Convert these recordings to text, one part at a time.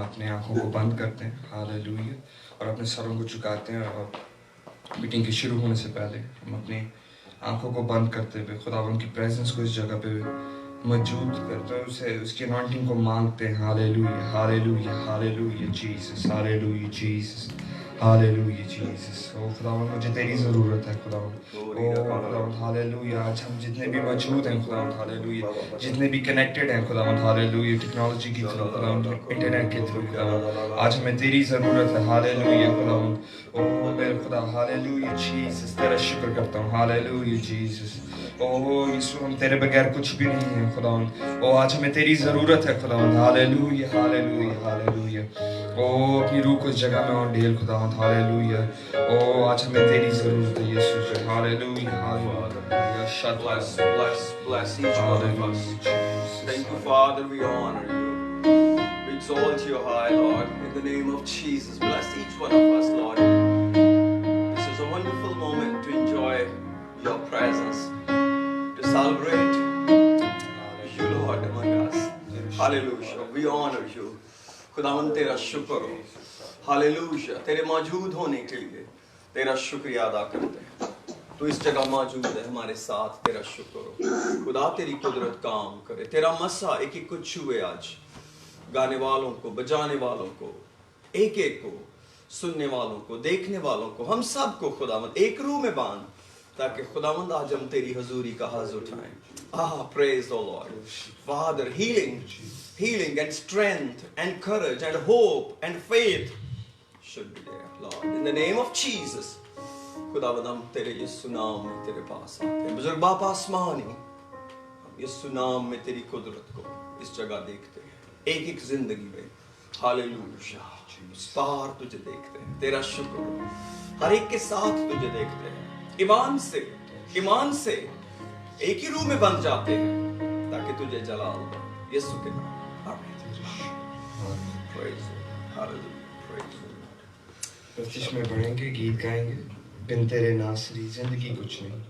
اپنے آنکھوں کو بند کرتے ہیں ہاللویا اور اپنے سروں کو جھکاتے ہیں اور میٹنگ کے شروع ہونے سے پہلے ہم اپنی آنکھوں کو بند کرتے ہوئے خداوند کی پریزنس کو اس جگہ پہ موجود کرتے ہیں اسے اس کی انوائنٹنگ کو مانگتے ہیں hallelujah hallelujah hallelujah Jesus hallelujah Jesus hallelujah Jesus او خداوند مجھے تیری ضرورت ہے خداوند او خداوند ہاللویا آج ہم جتنے بھی موجود ہیں خداوند ہاللویا جتنے بھی کنیکٹڈ ہیں خداوند ہاللویا ٹیکنالوجی کے تھرو خداوند انٹرنیٹ کے تھرو خداوند آج ہمیں تیری ضرورت ہے ہاللویا خداوند او میرے خدا ہاللویا جیسس تیرا شکر کرتا ہوں ہاللویا جیسس او یسوع ہم تیرے بغیر کچھ بھی نہیں ہیں خداوند او آج ہمیں تیری ضرورت ہے خداوند ہاللویا ہاللویا ہاللویا او اپنی روح کو اس جگہ میں اور ڈھیل خداوند ہاللویا او آج ہمیں تیری ضرورت ہے یسوع hallelujah hallelujah Shad Bless each one of us. Thank you, Father, we honor you. We exalt you high, Lord, in the name of Jesus. Bless each one of us, Lord. This is a wonderful moment to enjoy your presence, to celebrate you, Lord, among us. Hallelujah. We honor you. خداوند تیرا شکر ہو hallelujah تیرے موجود ہونے کے لیے تیرا شکریہ ادا کرتے ہیں تو اس جگہ موجود ہے ہمارے ساتھ تیرا شکر ہو خدا تیری قدرت کام کرے تیرا مسا ایک ایک کو چھوئے آج گانے والوں کو بجانے والوں کو ایک ایک کو سننے والوں کو دیکھنے والوں کو ہم سب کو خداوند ایک روح میں باندھ تاکہ خداوند آج ہم تیری حضوری کا حظ اٹھائیں praise the Lord. Father, healing and strength and courage and hope and faith should be there, Lord. In the name of Jesus. خداوند ہم تیرے یسوع نام میں تیرے پاس آتے ہیں بزرگ باپ آسمانی ہم یسوع نام میں تیری قدرت کو اس جگہ دیکھتے ہیں ایک ایک زندگی میں ہاللویا اس پار تجھے دیکھتے ہیں تیرا شکر ہو ہر ایک کے ساتھ تجھے دیکھتے ہیں ایمان سے ایک ہی روح میں بن جاتے ہیں تاکہ تجھے جلال دو یسوع کے نام آمین پریز ہاللویا پریز بخشش میں بڑھیں گے گیت گائیں گے بن تیرے ناصری زندگی کچھ نہیں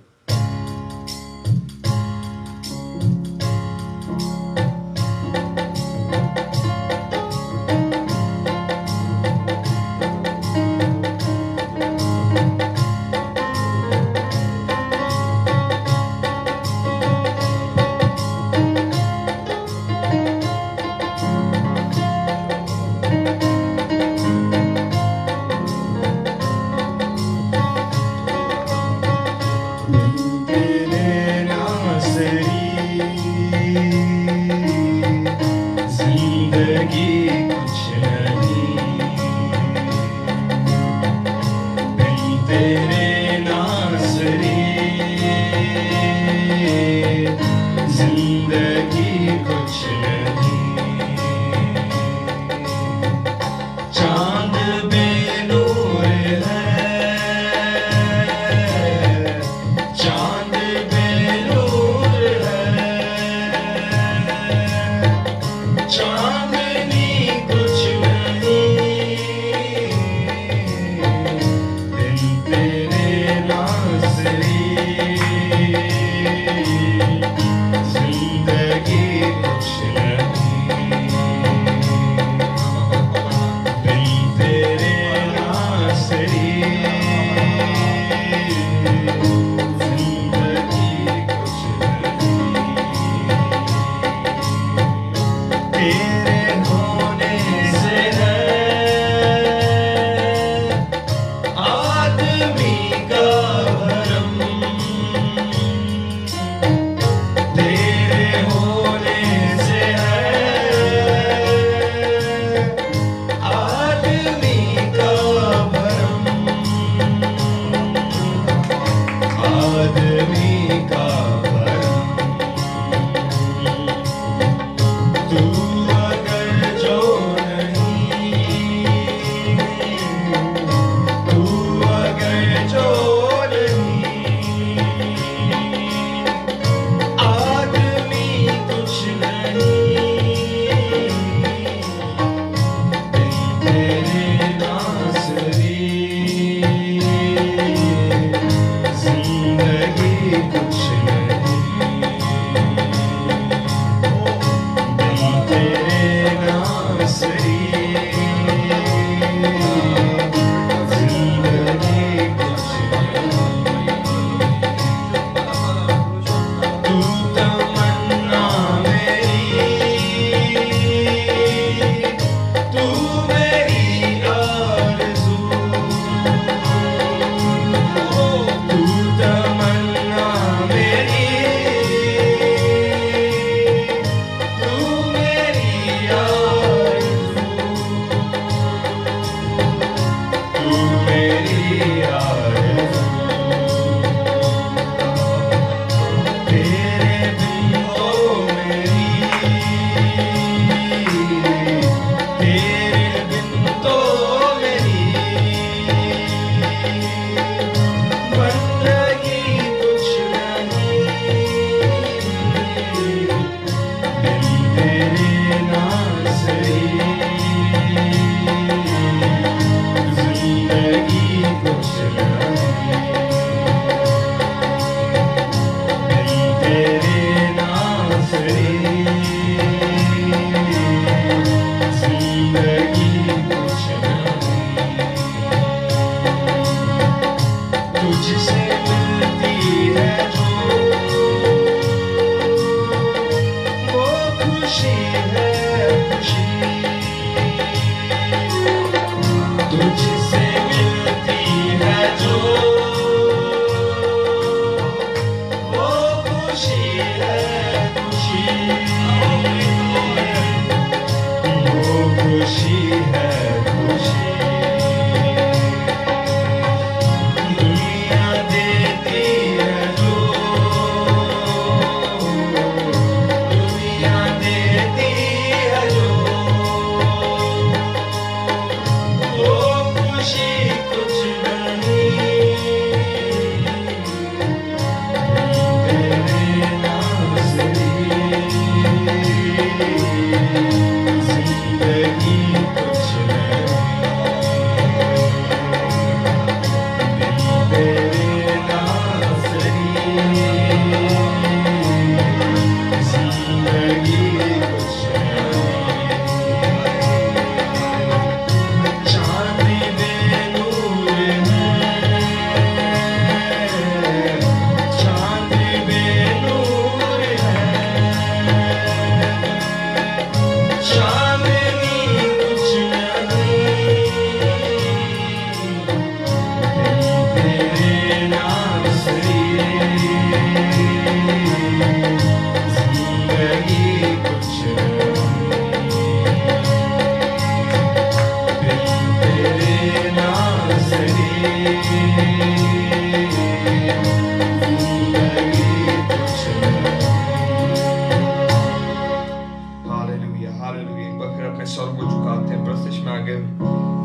झुकाते हैं, प्रस्तिश में आगे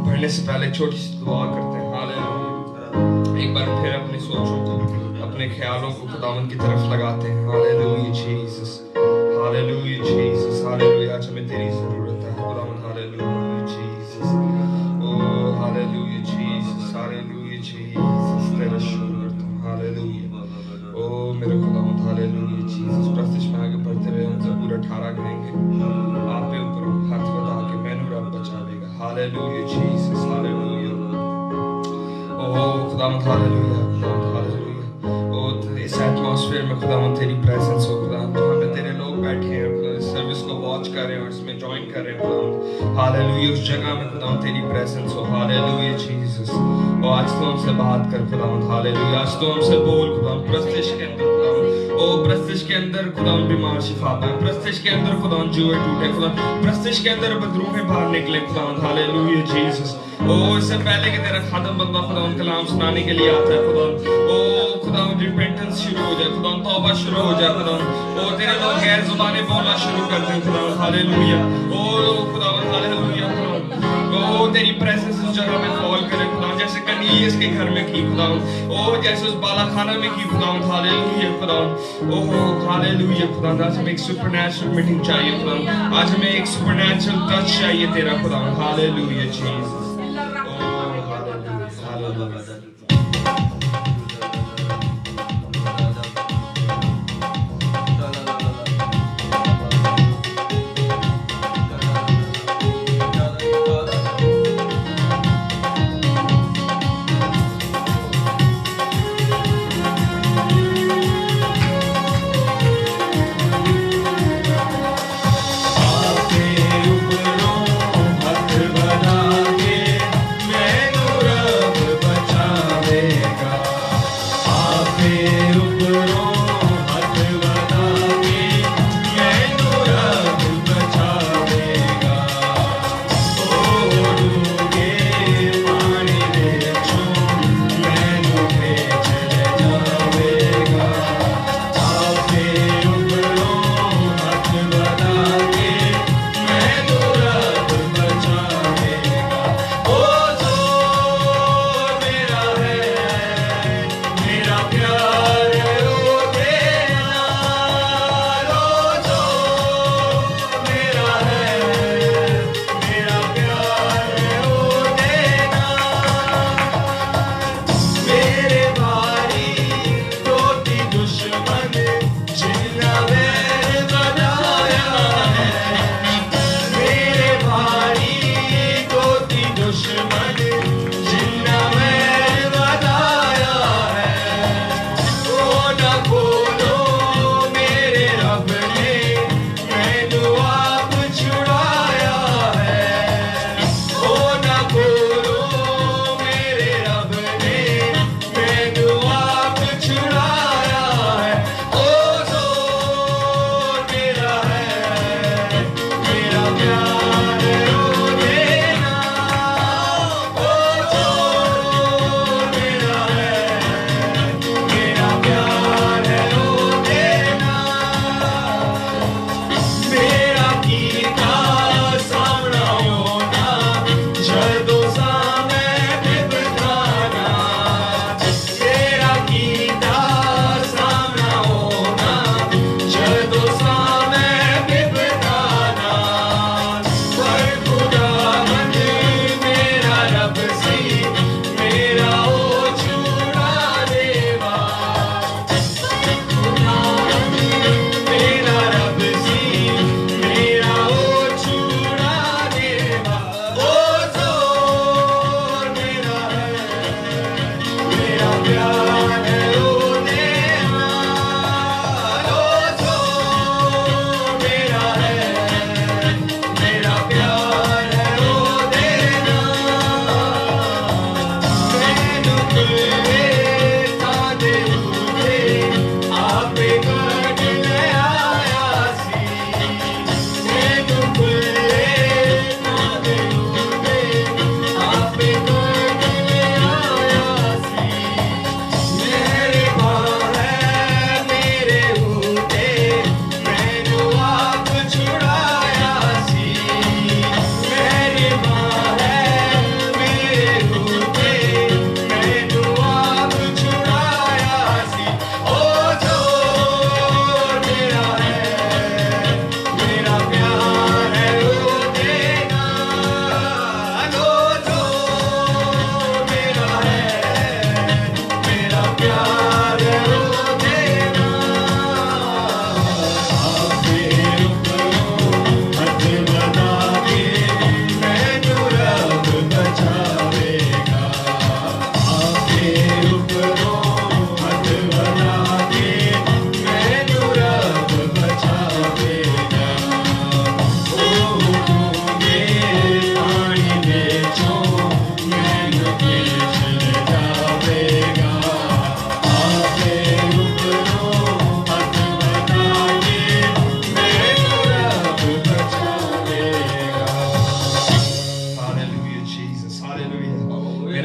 बढ़ने से पहले छोटी सी दुआ करते हैं। हालेलुया। एक बार फिर अपनी सोचों को, अपने ख्यालों को खुदावन की तरफ लगाते हैं। Hallelujah Jesus, hallelujah Jesus, hallelujah. आज हमें तेरी जरूरत है खुदावन। हालेलुया जीसस, ओ हालेलुया जीसस, हालेलुया जीसस, तेरा शुक्र करता हूँ। हालेलुया, ओ मेरे खुदावन। Hallelujah Jesus. प्रस्तिश में आगे बढ़ते रहे, हम जबूर 18 गाएंगे। आप पे ऊपर हाथ बता के मैनू रब बचावेगा। Hallelujah Jesus, hallelujah. ओ खुदावन, हालेलुया, खुदावन, हालेलुया। ओ इस एटमॉस्फेयर में खुदावन तेरी प्रेजेंस हो खुदावन, जहाँ पे तेरे लोग बैठे हैं खुदावन, सर्विस को वॉच कर रहे हैं और इसमें ज्वाइन कर रहे हैं खुदावन। हालेलुया, उस जगह में खुदावन तेरी प्रेजेंस हो। Hallelujah Jesus. और आज तो हमसे बात कर खुदावन। हालेलुया, आज तो हमसे बोल खुदावन। प्रस्तिश के अंदर खुदावन, ओ प्रस्तिश के अंदर खुदावन बीमार शिफा पाए, प्रस्तिश के अंदर खुदावन जुए टूटे खुदावन, प्रस्तिश के अंदर बदरूहें बाहर निकले खुदावन। Hallelujah Jesus. ओ इससे पहले कि तेरा खादम बंदा खुदावन कलाम सुनाने के लिए आता है खुदावन, ओ खुदावन रिपेंटेंस शुरू हो जाए खुदावन, तौबा शुरू हो जाए खुदावन। ओ तेरे लोग गैर जुबानें बोलना शुरू कर दें खुदावन। हालेलुया, ओ खुदावन, हालेलुया खुदावन। ओ तेरी प्रेजेंस इस जगह में फॉल करे खुदावन, जैसे कनीलियस के घर में की खुदावन, ओ जैसे उस बालाखाना में की खुदावन। हालेलुया खुदावन, ओ हालेलुया खुदावन। आज हमें एक सुपरनैचुरल मीटिंग चाहिए खुदावन, आज हमें एक सुपरनैचुरल टच चाहिए तेरा खुदावन। हालेलुया जीसस, ओ हालेलुया, हालेलुया। हाथ बढ़ा के मैनू रब बचा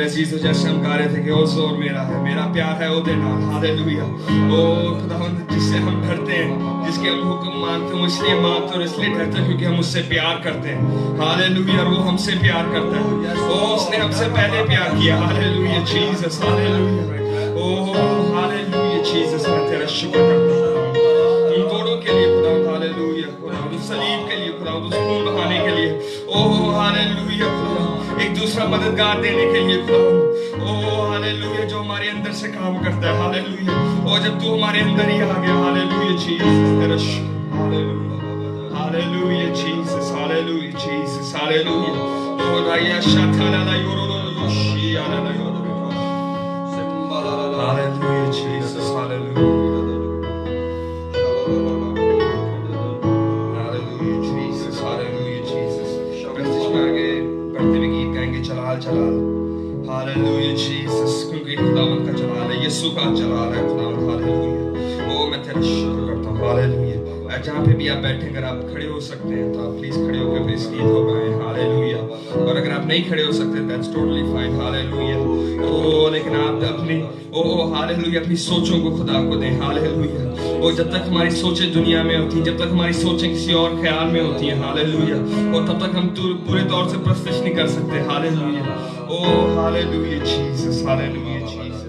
मेरे अजीजों जैसे हम गा रहे थे कि ओ जोर मेरा प्यार है ओदे नाल हालेलुया ओ खुदावंद जिससे हम डरते हैं जिसके हम हुक्म मानते हैं वो इसलिए मानते हैं और इसलिए डरते हैं क्योंकि हम उससे प्यार करते हैं हालेलुया और वो हमसे प्यार करता है ओ उसने हमसे पहले प्यार किया हालेलुया जीसस हालेलुया ओ हालेलुया जीसस मैं तेरा शुक्र करता हूँ उन तोड़ों के लिए खुदावंद हालेलुया खुदावंद उस सलीब के लिए खुदावंद उस खून बहाने के लिए ओ हालेलुया खुदावंद एक दूसरा मददगार देने के लिए खुदावंद ओ हालेलुया जो हमारे अंदर से काम करता है हालेलुया ओ जब तू हमारे अंदर ही आ गया हालेलुया जीसस तेरा शुक्र हालेलुया हालेलुया जीसस हालेलुया ओ राया शाथाला ला योरोलोशी आला ला hallelujah Jesus hallelujah hallelujah Jesus hallelujah Jesus प्रस्तुत में आगे बढ़ते हुए गीत गाएंगे चलाल चलाल हालेलुया जीसस क्योंकि खुदावंद का जलाल है यीशु का जलाल है खुदावंद हालेलुया ओ मैं तेरा शुक्र करता हूँ हालेलुया जहाँ पे भी आप बैठे अगर आप खड़े हो सकते हैं तो आप प्लीज खड़े होकर इस गीत को गाएं हालेलुया और अगर आप नहीं खड़े हो सकते दैट्स टोटली फाइन हालेलुया ओ लेकिन आप अपनी ओ हालेलुया अपनी सोचों को खुदा को दें हालेलुया और जब तक हमारी सोचें दुनिया में होती हैं जब तक हमारी सोचें किसी और ख्याल में होती हैं हालेलुया और तब तक हम पूरे तौर से प्रस्तुत नहीं कर सकते हालेलुया ओ hallelujah Jesus hallelujah Jesus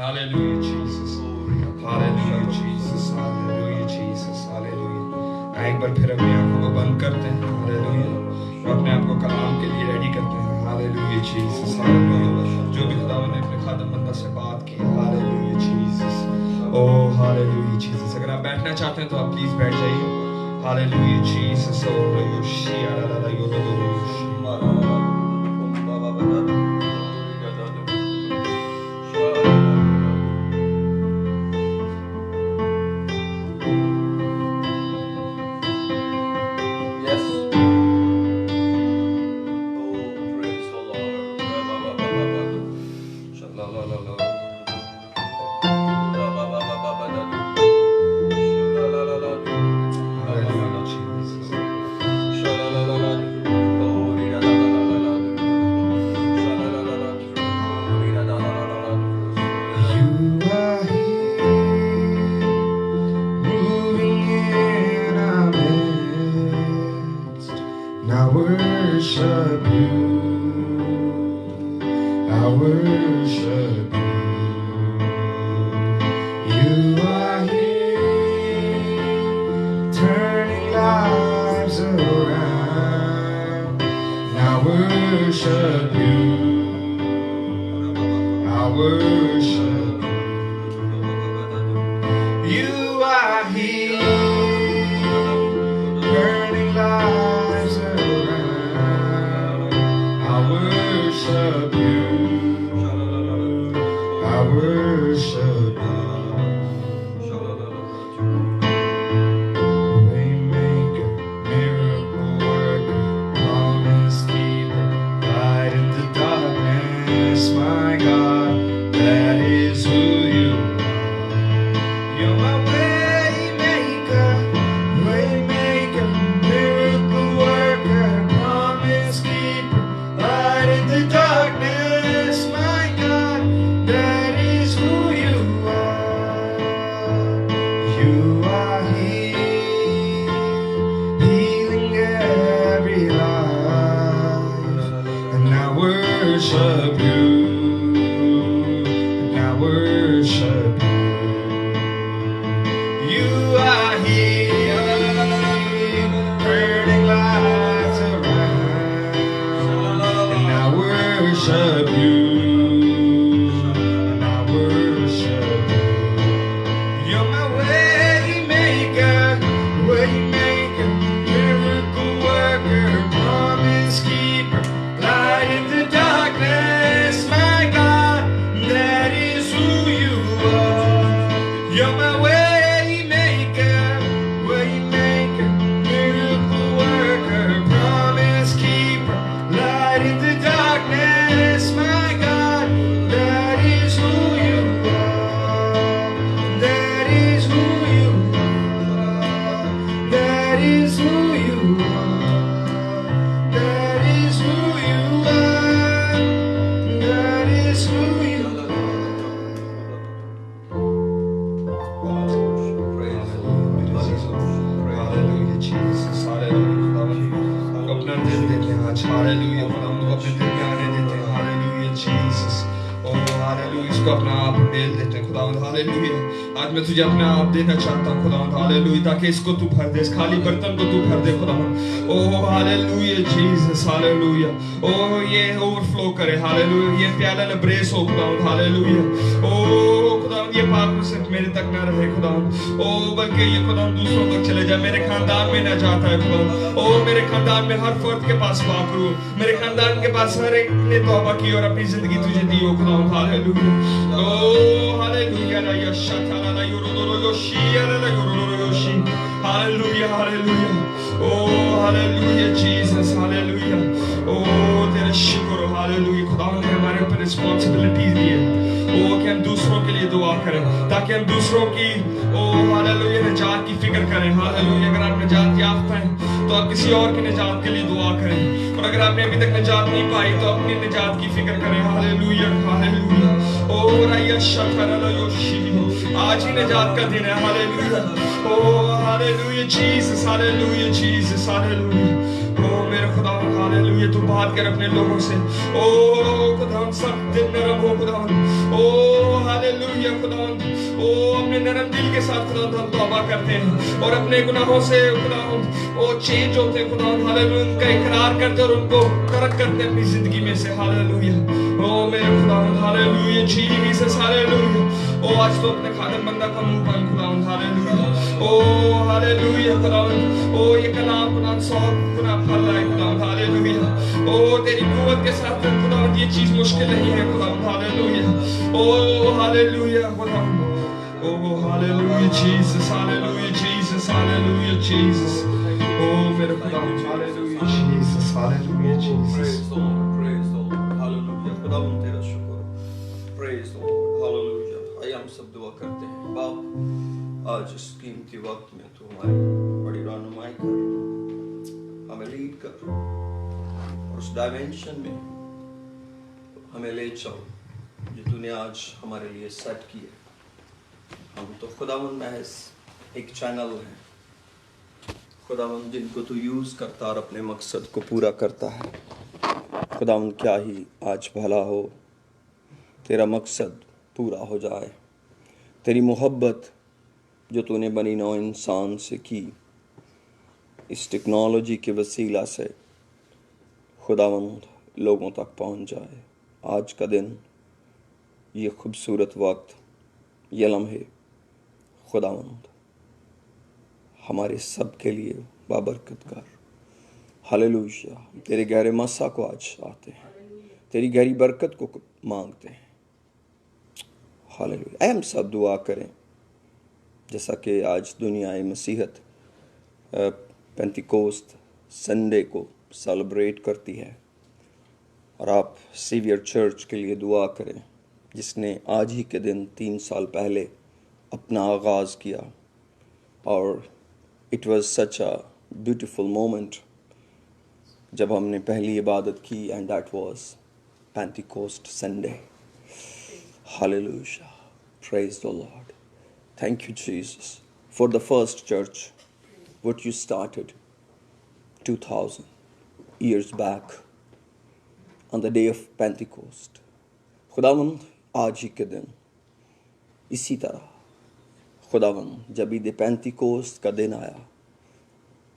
Hallelujah, Jesus. Hallelujah, Jesus. Hallelujah, Jesus. Hallelujah. एक बार फिर अपनी आंखों को बंद करते हैं. Hallelujah. और अपने आप को कलाम के लिए रेडी करते हैं. Hallelujah, Jesus. Hallelujah. जो भी खुदा ने अपने खादम बंदा से बात की. Hallelujah, Jesus. Oh, hallelujah, Jesus. अगर आप बैठना चाहते हैं तो आप प्लीज बैठ जाइए. Hallelujah, Jesus. Oh, yoshi, la la la, Yes. Oh, praise the Lord. Hallelujah, Jesus. You are here, moving in our midst. And I worship you. I worship you. You are here, turning lives around. And I worship you. I worship you. You are here, burning lives around. I worship you. I worship you. Waymaker, miracle worker, promise keeper, light in the darkness, my God, that is who you are. You're my waymaker, miracle worker, promise keeper, light in the darkness, my God, that is who you are. You are here, healing every life, and I worship you, and I worship you. You are here, turning lives around, and I worship you, and I worship you. You're my waymaker, miracle worker, promise keeper, light in the darkness, my God, that is who you are. You're my waymaker, miracle worker, promise keeper, light in the darkness, my God, that is who you are. That is who you are. That is who you are. That is who you are. That is who you Hallelujah, Jesus. Hallelujah. हमको अपना दिल देते हैं आज. Hallelujah. हमको अपने दिल में आने देते हैं. Hallelujah, Jesus. Oh, hallelujah. इसको अपना आप डेल देते हैं खुदावंद. Hallelujah. आज मैं तुझे अपना आप देना चाहता हूँ खुदावंद. Hallelujah. ताकि इसको तू भर दे, इस खाली बर्तन को तू भर दे खुदावंद. Oh, hallelujah, Jesus. Hallelujah. Oh, ये overflow करे. Hallelujah. ये प्याला लबरेस हो खुदावंद. Hallelujah. Oh, खुदावंद ये पाप सिर्फ मेरे तक ना रहे खुदावंद. Oh, बल्कि ये खुदावंद दूसरों तक चले जाए. मेरे खानदान में ना जाता है खुदावंद. Oh, मेरे खानदान में हर फर्द के पास पाप रू. मेरे खानदान के पास हर एक ने तौबा की और अपनी जिंदगी तुझे दी हो खुदावंद. Hallelujah. Oh, hallelujah. La yashata la la yororo yoshi la la yororo yoshi. Hallelujah, hallelujah. Oh, hallelujah, Jesus. Hallelujah. Oh, तेरा शुक्र हो. Hallelujah. खुदावंद ने हमारे ऊपर रिस्पांसिबिलिटीज दी है. Oh, कि हम दूसरों के लिए दुआ करें ताकि हम दूसरों की हालेलुया निजात की फिक्र करें. हालेलुया. अगर आप निजात याफ्ता हैं तो आप किसी और की निजात के लिए दुआ करें, और अगर आपने अभी तक निजात नहीं पाई तो अपनी निजात की फिक्र करें. Hallelujah, hallelujah. ओ राया शफरला योशी, आज ही निजात का दिन है. हालेलुया. ओ hallelujah Jesus, hallelujah Jesus, hallelujah. ओ मेरे खुदा हालेलुया तू बात कर अपने लोगों से ओ खुदा सब दिल नरम हो खुदा ओ हालेलुया खुदा ओ अपने नरम दिल के साथ खुदा हम तौबा करते हैं और अपने गुनाहों से खुदा ओ चेंज होते हैं खुदा हालेलुया उनका इकरार करते और उनको तरक करते अपनी जिंदगी में से हालेलुया ओ मेरे खुदा हालेलुया जीसस हालेलुया ओ आज तो अपने खादम बंदा का मुंह बंद खुदा हालेलुया ओ हालेलुया खुदा ओ ये कलाम खुदा 100 गुना फल लाए खुदा हालेलुया ओ तेरी कुव्वत के साथ खुदा ये चीज मुश्किल नहीं है खुदा हालेलुया ओ हालेलुया खुदा ओ हालेलुया जीसस हालेलुया जीसस ओ मेरे खुदा hallelujah Jesus hallelujah Jesus Praise the Lord. Hallelujah. खुदावन तेरा शुक्र हो. Praise the Lord. Hallelujah. आइए हम सब दुआ करते हैं. बाप आज इस कीमती वक्त में तू हमारी बड़ी रहनुमाई कर, हमें लीड कर और उस डायमेंशन में हमें ले चलो जो तूने आज हमारे लिए सेट किए. हम तो खुदावन महज एक चैनल है खुदावन जिनको तू यूज़ करता और अपने मकसद को पूरा करता है. खुदावन क्या ही आज भला हो, तेरा मकसद पूरा हो जाए. तेरी मोहब्बत जो तूने बनी नौ इंसान से की इस टेक्नोलॉजी के वसीला से खुदावंद लोगों तक पहुंच जाए. आज का दिन, ये खूबसूरत वक्त, ये लम्हे खुदावंद हमारे सब के लिए बाबरकत कर. हालेलुया. तेरे गहरे मसा को आज आते हैं, तेरी गहरी बरकत को मांगते हैं. हालेलुया. हम सब दुआ करें जैसा कि आज दुनिया मसीहत पेंटिकोस्ट संडे को सेलिब्रेट करती है और आप सेवियर चर्च के लिए दुआ करें जिसने आज ही के दिन 3 साल पहले अपना आगाज़ किया. और it was such a beautiful moment जब हमने पहली इबादत की and that was Pentecost Sunday. Hallelujah. Praise the Lord. Thank you Jesus for the first church what you started 2000 years back on the day of Pentecost. खुदावंद आज ही के दिन इसी तरह खुदावंद जब ईद पेंटिकोस्ट का दिन आया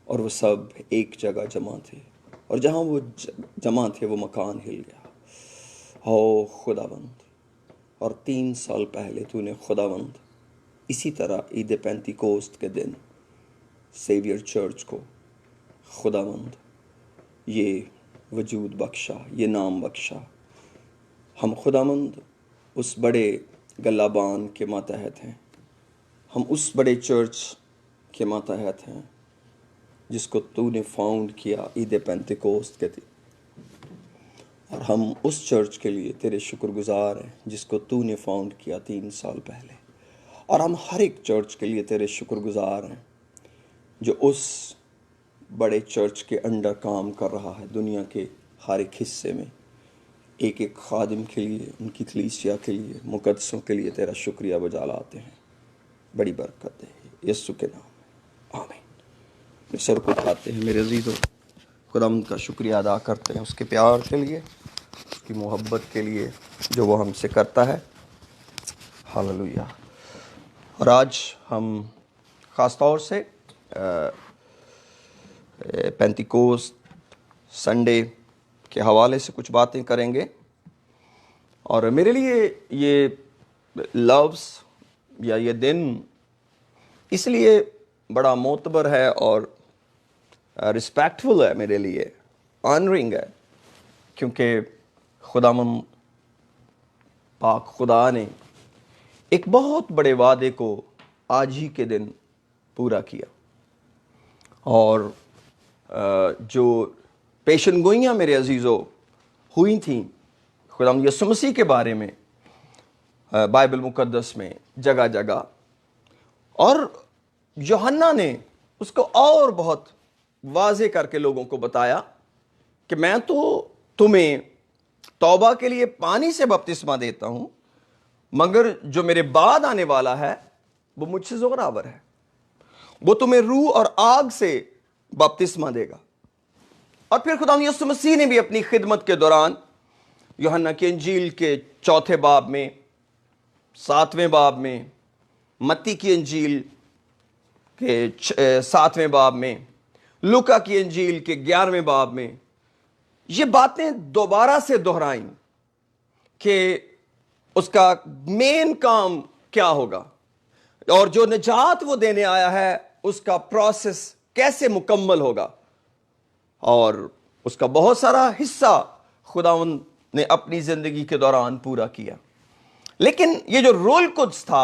और वो सब एक जगह जमा थे और जहाँ वो जमा थे वो मकान हिल गया. हो खुदावंद. और 3 साल पहले तूने खुदावंद इसी तरह ईद पेंटिकोस्ट के दिन सेवियर चर्च को खुदावंद ये वजूद बख्शा, ये नाम बख्शा. हम खुदावंद उस बड़े गल्लाबान के मातहत हैं, हम उस बड़े चर्च के मातहत हैं जिसको तूने फाउंड किया ईद पेंटिकोस्ट के दिन. और हम उस चर्च के लिए तेरे शुक्रगुजार हैं जिसको तूने फाउंड किया 3 साल पहले. और हम हर एक चर्च के लिए तेरे शुक्रगुजार हैं जो उस बड़े चर्च के अंडर काम कर रहा है. दुनिया के हर एक हिस्से में एक एक खादिम के लिए, उनकी कलीसिया के लिए, मुकद्दसों के लिए तेरा शुक्रिया बजा लाते हैं. बड़ी बरकत दे यीशु के नाम में, आमीन. अपने सर को उठाते हैं मेरे अजीज़ों, खुदावंद का शुक्रिया अदा करते हैं उसके प्यार के लिए, उसकी मोहब्बत के लिए जो वो हमसे करता है. हालेलुया. और आज हम ख़ास तौर से पेंटिकोस्ट संडे के हवाले से कुछ बातें करेंगे. और मेरे लिए ये लफ्ज़ या ये दिन इसलिए बड़ा मोतबर है और रिस्पेक्टफुल है मेरे लिए, ऑनरिंग है, क्योंकि खुदावंद पाक खुदा ने एक बहुत बड़े वादे को आज ही के दिन पूरा किया. और जो पेशनगोइयाँ मेरे अजीज़ों हुई थीं खुदावंद यीशु मसीह के बारे में बाइबल मुकद्दस में जगह जगह, और यूहन्ना ने उसको और बहुत वाज़े करके लोगों को बताया कि मैं तो तुम्हें तौबा के लिए पानी से बपतिस्मा देता हूँ, मगर जो मेरे बाद आने वाला है वो मुझसे ज़ोरावर है, वो तुम्हें रूह और आग से बपतिस्मा देगा. और फिर खुदा यीशु मसीह ने भी अपनी खिदमत के दौरान यूहन्ना की इंजील के 4 बाब में, 7वें बाब में, मत्ती की इंजील के 7वें बाब में, लूका की इंजील के 11वें बाब में ये बातें दोबारा से दोहराई कि उसका मेन काम क्या होगा और जो निजात वो देने आया है उसका प्रोसेस कैसे मुकम्मल होगा। और उसका बहुत सारा हिस्सा खुदावंद ने अपनी जिंदगी के दौरान पूरा किया। लेकिन ये जो रूहुल कुद्स था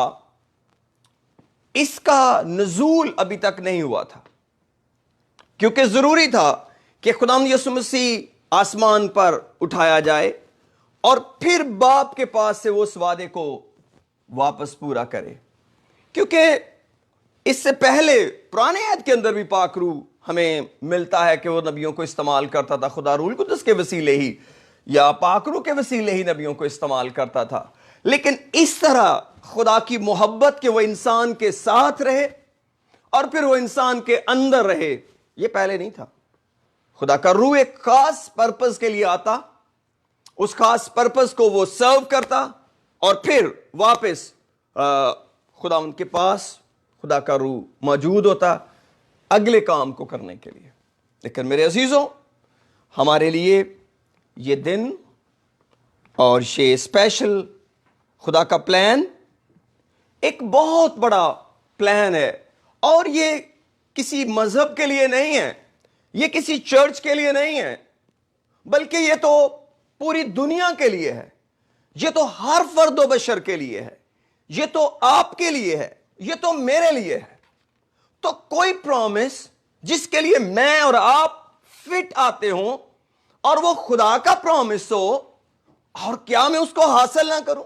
इसका नुज़ूल अभी तक नहीं हुआ था, क्योंकि जरूरी था कि खुदावंद यीशु मसीह आसमान पर उठाया जाए और फिर बाप के पास से वो उस वादे को वापस पूरा करे। क्योंकि इससे पहले पुराने ऐद के अंदर भी पाक रूह हमें मिलता है कि वो नबियों को इस्तेमाल करता था, खुदा रूहुल कुद्स के वसीले ही या पाक रूह के वसीले ही नबियों को इस्तेमाल करता था। लेकिन इस तरह खुदा की मोहब्बत के वो इंसान के साथ रहे और फिर वो इंसान के अंदर रहे, ये पहले नहीं था। खुदा का रूह एक खास पर्पस के लिए आता, उस खास पर्पस को वो सर्व करता और फिर वापस खुदा उनके पास खुदा का रूह मौजूद होता अगले काम को करने के लिए। लेकिन मेरे अजीजों, हमारे लिए ये दिन और ये स्पेशल खुदा का प्लान एक बहुत बड़ा प्लान है और ये किसी मजहब के लिए नहीं है, ये किसी चर्च के लिए नहीं है, बल्कि ये तो पूरी दुनिया के लिए है। ये तो हर फर्द व बशर के लिए है, ये तो आपके लिए है, ये तो मेरे लिए है। तो कोई प्रॉमिस जिसके लिए मैं और आप फिट आते हो और वो खुदा का प्रॉमिस हो, और क्या मैं उसको हासिल ना करूं?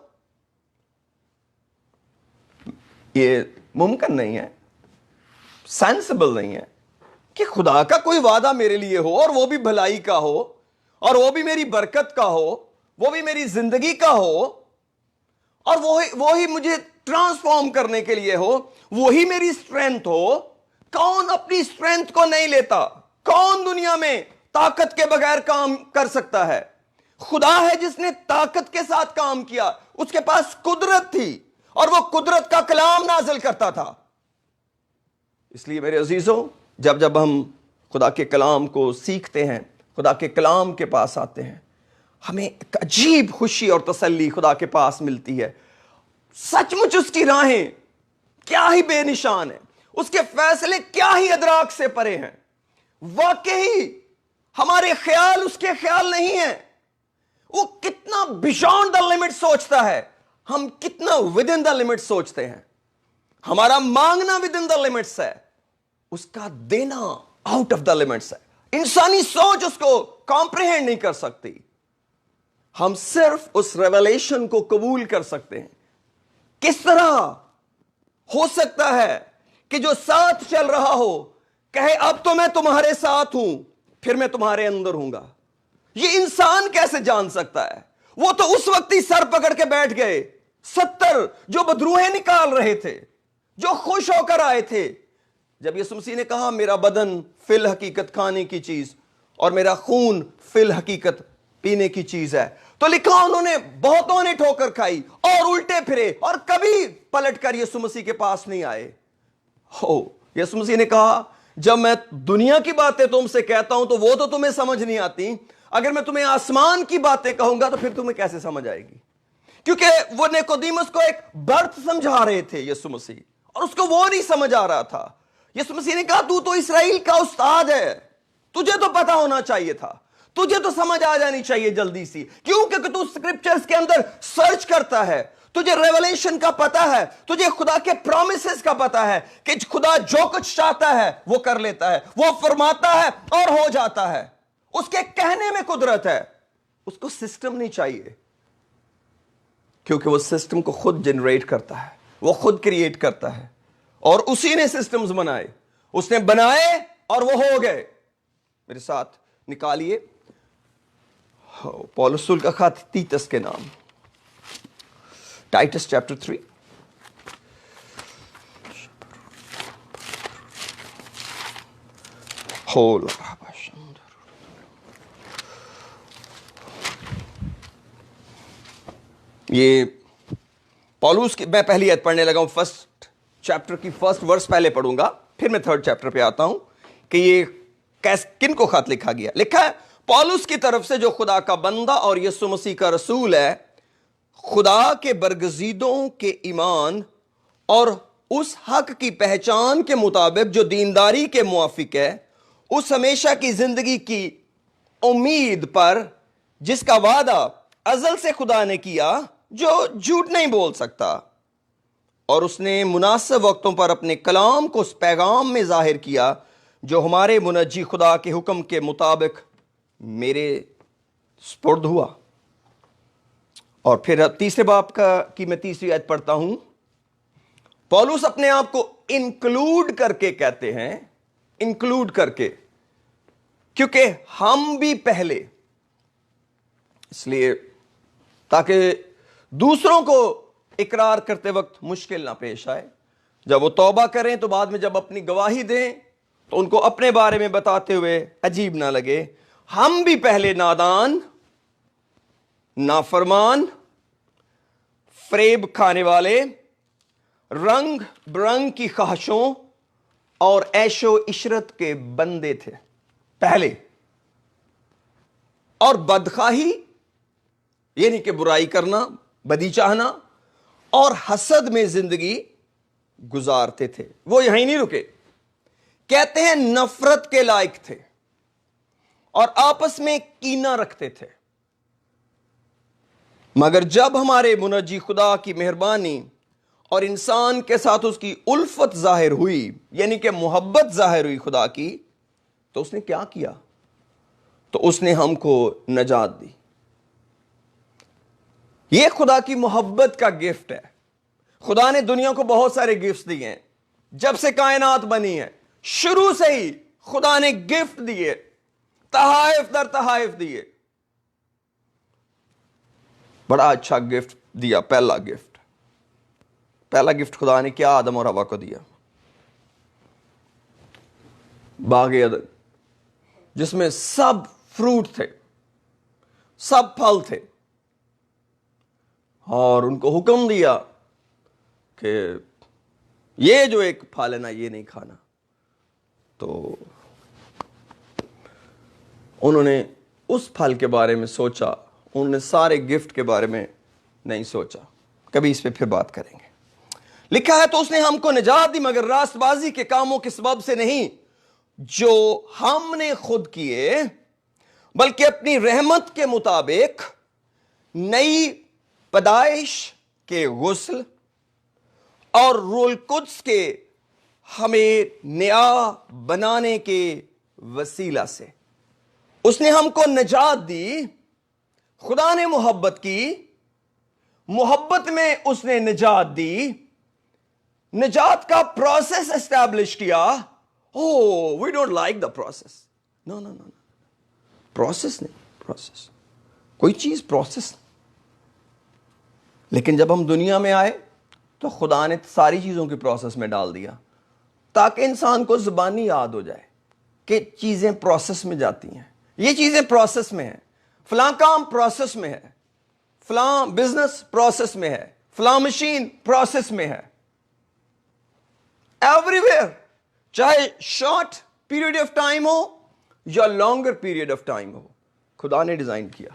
ये मुमकिन नहीं है, सेंसिबल नहीं है कि खुदा का कोई वादा मेरे लिए हो और वो भी भलाई का हो और वो भी मेरी बरकत का हो, वो भी मेरी जिंदगी का हो और वो ही मुझे ट्रांसफॉर्म करने के लिए हो, वही मेरी स्ट्रेंथ हो। कौन अपनी स्ट्रेंथ को नहीं लेता? कौन दुनिया में ताकत के बगैर काम कर सकता है? खुदा है जिसने ताकत के साथ काम किया, उसके पास कुदरत थी और वो कुदरत का कलाम नाजिल करता था। इसलिए मेरे अजीजों, जब जब हम खुदा के कलाम को सीखते हैं, खुदा के कलाम के पास आते हैं, हमें एक अजीब खुशी और तसल्ली खुदा के पास मिलती है। सचमुच उसकी राहें क्या ही बेनिशान है, उसके फैसले क्या ही अदराक से परे हैं। वाकई हमारे ख्याल उसके ख्याल नहीं है। वो कितना बियॉन्ड द लिमिट सोचता है, हम कितना विद इन द लिमिट सोचते हैं। हमारा मांगना विद इन द लिमिट्स है, उसका देना आउट ऑफ द लिमिट्स है। इंसानी सोच उसको कॉम्प्रिहेंड नहीं कर सकती। हम सिर्फ उस रेवलेशन को कबूल कर सकते हैं। किस तरह हो सकता है कि जो साथ चल रहा हो कहे अब तो मैं तुम्हारे साथ हूं, फिर मैं तुम्हारे अंदर हूंगा? ये इंसान कैसे जान सकता है? वो तो उस वक्त ही सर पकड़ के बैठ गए। 70 जो बदरूहें निकाल रहे थे, जो खुश होकर आए थे, जब यीशु मसीह ने कहा मेरा बदन फिल हकीकत खाने की चीज और मेरा खून फिल हकीकत पीने की चीज है, तो लिखा उन्होंने बहुतों ने ठोकर खाई और उल्टे फिरे और कभी पलटकर यीशु मसीह के पास नहीं आए। हो, यीशु मसीह ने कहा जब मैं दुनिया की बातें तुमसे कहता हूं तो वो तो तुम्हें समझ नहीं आती, अगर मैं तुम्हें आसमान की बातें कहूंगा तो फिर तुम्हें कैसे समझ आएगी? क्योंकि वो निकोदेमुस को एक बर्थ समझा रहे थे यीशु मसीह और उसको वो नहीं समझ आ रहा था। यीशु मसीह ने कहा तू तो इस्राएल का उस्ताद है, तुझे तो पता होना चाहिए था, तुझे तो समझ आ जानी चाहिए जल्दी सी। क्यों? क्योंकि तू स्क्रिप्चर्स के अंदर सर्च करता है, तुझे रेवलेशन का पता है, तुझे खुदा के प्रॉमिसेस का पता है कि खुदा जो कुछ चाहता है वो कर लेता है, वो फरमाता है और हो जाता है। उसके कहने में कुदरत है, उसको सिस्टम नहीं चाहिए, क्योंकि वो सिस्टम को खुद जनरेट करता है, वो खुद क्रिएट करता है और उसी ने सिस्टम्स बनाए, उसने बनाए और वो हो गए। मेरे साथ निकालिए पौलुस रसूल का खत तीतस के नाम, टाइटस चैप्टर 3। یہ پولس کی میں پہلی آیت پڑھنے لگا ہوں، فرسٹ چیپٹر کی فرسٹ ورس پہلے پڑھوں گا، پھر میں تھرڈ چیپٹر پہ آتا ہوں کہ یہ کن کو خط لکھا گیا. لکھا ہے پولس کی طرف سے جو خدا کا بندہ اور یسوع مسیح کا رسول ہے، خدا کے برگزیدوں کے ایمان اور اس حق کی پہچان کے مطابق جو دینداری کے موافق ہے، اس ہمیشہ کی زندگی کی امید پر جس کا وعدہ ازل سے خدا نے کیا، جو جھوٹ نہیں بول سکتا، اور اس نے مناسب وقتوں پر اپنے کلام کو اس پیغام میں ظاہر کیا جو ہمارے منجی خدا کے حکم کے مطابق میرے سپرد ہوا. اور پھر تیسرے باب کی میں تیسری آیت پڑھتا ہوں. پولس اپنے آپ کو انکلوڈ کر کے کہتے ہیں، انکلوڈ کر کے، کیونکہ ہم بھی پہلے، اس لیے تاکہ دوسروں کو اقرار کرتے وقت مشکل نہ پیش آئے. جب وہ توبہ کریں تو بعد میں جب اپنی گواہی دیں تو ان کو اپنے بارے میں بتاتے ہوئے عجیب نہ لگے. ہم بھی پہلے نادان، نافرمان، فریب کھانے والے، رنگ برنگ کی خواہشوں اور عیش و عشرت کے بندے تھے پہلے، اور بدخواہی یعنی کہ برائی کرنا، بدی چاہنا اور حسد میں زندگی گزارتے تھے. وہ یہیں نہیں رکے، کہتے ہیں نفرت کے لائق تھے اور آپس میں کینہ رکھتے تھے. مگر جب ہمارے منجی خدا کی مہربانی اور انسان کے ساتھ اس کی الفت ظاہر ہوئی، یعنی کہ محبت ظاہر ہوئی خدا کی، تو اس نے کیا کیا؟ تو اس نے ہم کو نجات دی. یہ خدا کی محبت کا گفٹ ہے. خدا نے دنیا کو بہت سارے گفٹ دیے ہیں. جب سے کائنات بنی ہے شروع سے ہی خدا نے گفٹ دیے، تحائف در تحائف دیے. بڑا اچھا گفٹ دیا. پہلا گفٹ خدا نے کیا آدم اور حوا کو دیا؟ باغ عدن، جس میں سب فروٹ تھے، سب پھل تھے، اور ان کو حکم دیا کہ یہ جو ایک پھل ہے نا یہ نہیں کھانا. تو انہوں نے اس پھل کے بارے میں سوچا، انہوں نے سارے گفٹ کے بارے میں نہیں سوچا. کبھی اس پہ پھر بات کریں گے. لکھا ہے تو اس نے ہم کو نجات دی، مگر راست بازی کے کاموں کے سبب سے نہیں جو ہم نے خود کیے، بلکہ اپنی رحمت کے مطابق نئی پیدائش کے غسل اور روح القدس کے ہمیں نیا بنانے کے وسیلہ سے. اس نے ہم کو نجات دی. خدا نے محبت کی، محبت میں اس نے نجات دی، نجات کا پروسیس اسٹیبلش کیا. We don't like the process. No, process نہیں، پروسیس کوئی چیز پروسیس. لیکن جب ہم دنیا میں آئے تو خدا نے ساری چیزوں کی پروسیس میں ڈال دیا تاکہ انسان کو زبانی یاد ہو جائے کہ چیزیں پروسیس میں جاتی ہیں. یہ چیزیں پروسیس میں ہیں، فلاں کام پروسیس میں ہے، فلاں بزنس پروسیس میں ہے، فلاں مشین پروسیس میں ہے. ایوری ویئر، چاہے شارٹ پیریڈ آف ٹائم ہو یا لانگر پیریڈ آف ٹائم ہو، خدا نے ڈیزائن کیا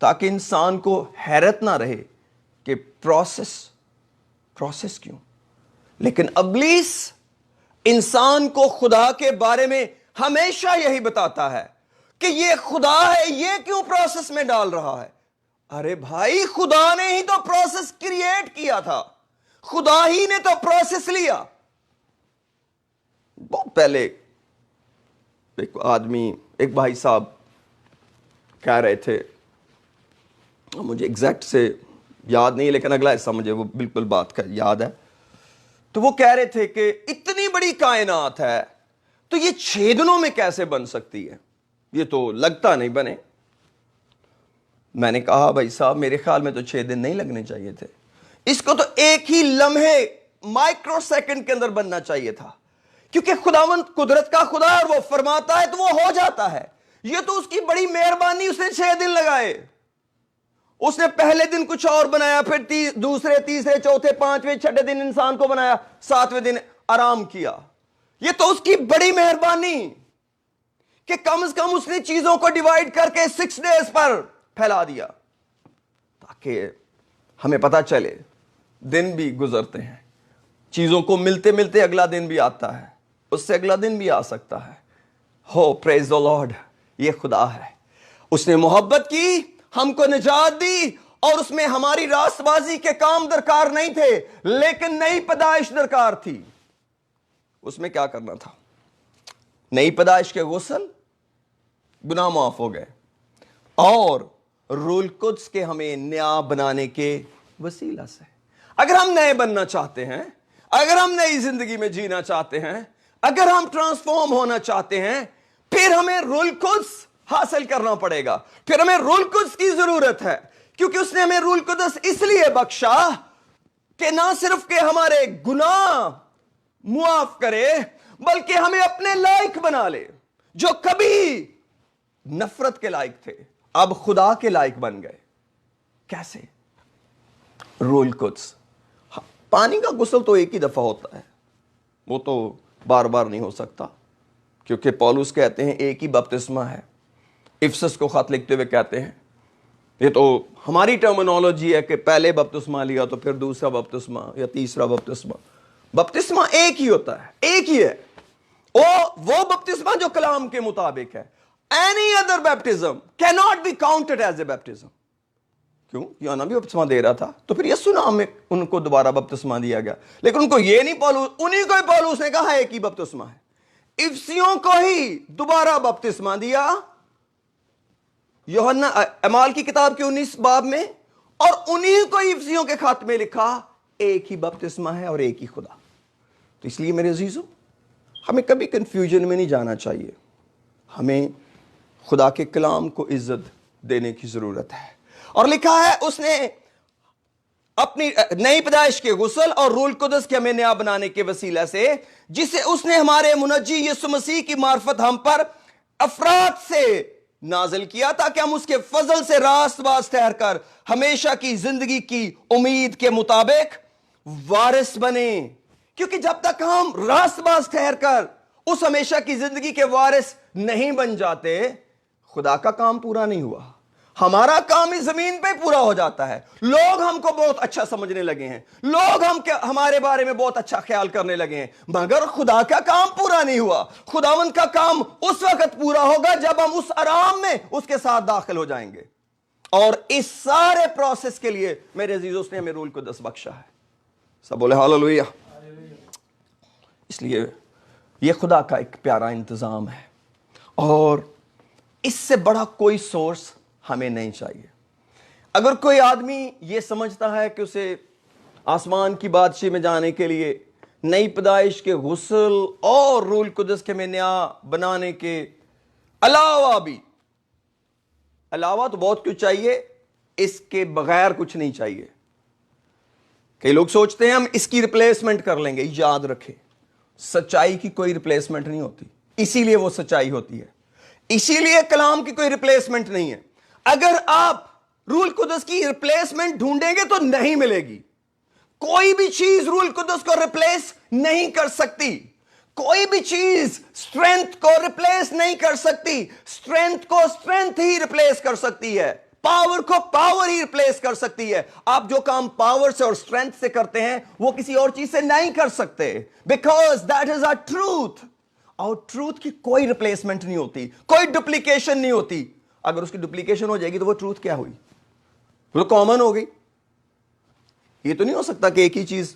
تاکہ انسان کو حیرت نہ رہے کہ پروسیس کیوں. لیکن ابلیس انسان کو خدا کے بارے میں ہمیشہ یہی بتاتا ہے کہ یہ خدا ہے، یہ کیوں پروسیس میں ڈال رہا ہے؟ ارے بھائی، خدا نے ہی تو پروسیس کریٹ کیا تھا، خدا ہی نے تو پروسیس لیا. بہت پہلے ایک بھائی صاحب کہہ رہے تھے، مجھے ایگزیکٹ سے یاد نہیں لیکن اگلا حصہ مجھے وہ بالکل بات کا یاد ہے. تو وہ کہہ رہے تھے کہ اتنی بڑی کائنات ہے تو یہ 6 دنوں میں کیسے بن سکتی ہے؟ یہ تو لگتا نہیں بنے. میں نے کہا بھائی صاحب میرے خیال میں تو 6 دن نہیں لگنے چاہیے تھے، اس کو تو ایک ہی لمحے مائکرو سیکنڈ کے اندر بننا چاہیے تھا، کیونکہ خداوند قدرت کا خدا ہے اور وہ فرماتا ہے تو وہ ہو جاتا ہے. یہ تو اس کی بڑی مہربانی، اس نے 6 دن لگائے. उसने पहले दिन कुछ और बनाया, फिर दूसरे, तीसरे, चौथे, पांचवें, छठे दिन इंसान को बनाया, सातवें दिन आराम किया। ये तो उसकी बड़ी मेहरबानी कि कम से कम उसने चीजों को डिवाइड करके 6 डेज पर फैला दिया, ताकि हमें पता चले दिन भी गुजरते हैं, चीजों को मिलते मिलते अगला दिन भी आता है, उससे अगला दिन भी आ सकता है। हो प्रेज द लॉर्ड, ये खुदा है। उसने मोहब्बत की, हमको निजात दी, और उसमें हमारी रास्तबाजी के काम दरकार नहीं थे, लेकिन नई पैदाइश दरकार थी। उसमें क्या करना था? नई पैदाइश के गुस्ल, गुनाह माफ हो गए, और रूल कुद्स के हमें नया बनाने के वसीला से। अगर हम नए बनना चाहते हैं, अगर हम नई जिंदगी में जीना चाहते हैं, अगर हम ट्रांसफॉर्म होना चाहते हैं, फिर हमें रूल कुद्स हासिल करना पड़ेगा। फिर हमें रूल कुद्स की जरूरत है, क्योंकि उसने हमें रूल कुद्स इसलिए बख्शा कि ना सिर्फ के हमारे गुनाह मुआफ करे, बल्कि हमें अपने लायक बना ले। जो कभी नफरत के लायक थे, अब खुदा के लायक बन गए। कैसे? Rule Quds. पानी का गुस्ल तो एक ही दफा होता है, वो तो बार बार नहीं हो सकता, क्योंकि पौलुस कहते हैं एक ही बपतिस्मा है। इफिसस को खत लिखते हुए कहते हैं, ये तो हमारी टर्मिनोलॉजी है कि पहले बपतिस्मा लिया तो फिर दूसरा बपतिस्मा या तीसरा बपतिस्मा। बपतिस्मा एक ही होता है, एक ही है। वो बपतिस्मा जो कलाम के मुताबिक है। Any other baptism can not be counted as a baptism. क्यों? यूहन्ना भी बपतिस्मा दे रहा था, तो फिर यीशु नाम में उनको दोबारा बपतिस्मा दिया गया, लेकिन उनको ये नहीं, पौलुस, उन्हीं को पौलुस ने कहा एक ही बपतिस्मा है। इफिसियों को ही दोबारा बपतिस्मा दिया यूहन्ना अमाल की किताब के 19 बाब में, और उन्हीं को इफिसियों के खत में लिखा एक ही बपतिस्मा है और एक ही खुदा। तो इसलिए मेरे अजीजों, हमें कभी कंफ्यूजन में नहीं जाना चाहिए। हमें खुदा के कलाम को इज्जत देने की जरूरत है। और लिखा है उसने अपनी नई पैदाइश के गुस्ल और रूल कुद्स के हमें नया बनाने के वसीला से, जिसे उसने हमारे मुनज्जी यीशु मसीह की मार्फत हम पर अफराद से नाजिल किया, ताकि हम उसके फजल से रास्तबाज ठहरकर हमेशा की जिंदगी की उम्मीद के मुताबिक वारिस बने। क्योंकि जब तक हम रास्तबाज ठहरकर उस हमेशा की जिंदगी के वारिस नहीं बन जाते, खुदा का काम पूरा नहीं हुआ। हमारा काम इस जमीन पे पूरा हो जाता है। लोग हमको बहुत अच्छा समझने लगे हैं, लोग हमारे बारे में बहुत अच्छा ख्याल करने लगे हैं, मगर खुदा का काम पूरा नहीं हुआ। खुदावंद का काम उस वक्त पूरा होगा जब हम उस आराम में उसके साथ दाखिल हो जाएंगे। और इस सारे प्रोसेस के लिए मेरे अजीजों ने हमें रूल कुद्स बख्शा है। सब बोले हालेलुया। इसलिए यह खुदा का एक प्यारा इंतजाम है, और इससे बड़ा कोई सोर्स हमें नहीं चाहिए। अगर कोई आदमी ये समझता है कि उसे आसमान की बादशाही में जाने के लिए नई पैदाइश के गुस्ल और रूल कुद्स के में नया बनाने के अलावा तो बहुत कुछ चाहिए, इसके बगैर कुछ नहीं चाहिए। कई लोग सोचते हैं हम इसकी रिप्लेसमेंट कर लेंगे। याद रखें, सच्चाई की कोई रिप्लेसमेंट नहीं होती, इसीलिए वो सच्चाई होती है। इसीलिए कलाम की कोई रिप्लेसमेंट नहीं है। अगर आप रूल कुद्स की रिप्लेसमेंट ढूंढेंगे तो नहीं मिलेगी। कोई भी चीज रूल कुद्स को रिप्लेस नहीं कर सकती। कोई भी चीज स्ट्रेंथ को रिप्लेस नहीं कर सकती। स्ट्रेंथ को स्ट्रेंथ ही रिप्लेस कर सकती है, पावर को पावर ही रिप्लेस कर सकती है। आप जो काम पावर से और स्ट्रेंथ से करते हैं वो किसी और चीज से नहीं कर सकते, because that is a truth. और ट्रूथ की कोई रिप्लेसमेंट नहीं होती, कोई डुप्लीकेशन नहीं होती। अगर उसकी डुप्लीकेशन हो जाएगी तो वो ट्रूथ क्या हुई? वो कॉमन हो गई। ये तो नहीं हो सकता कि एक ही चीज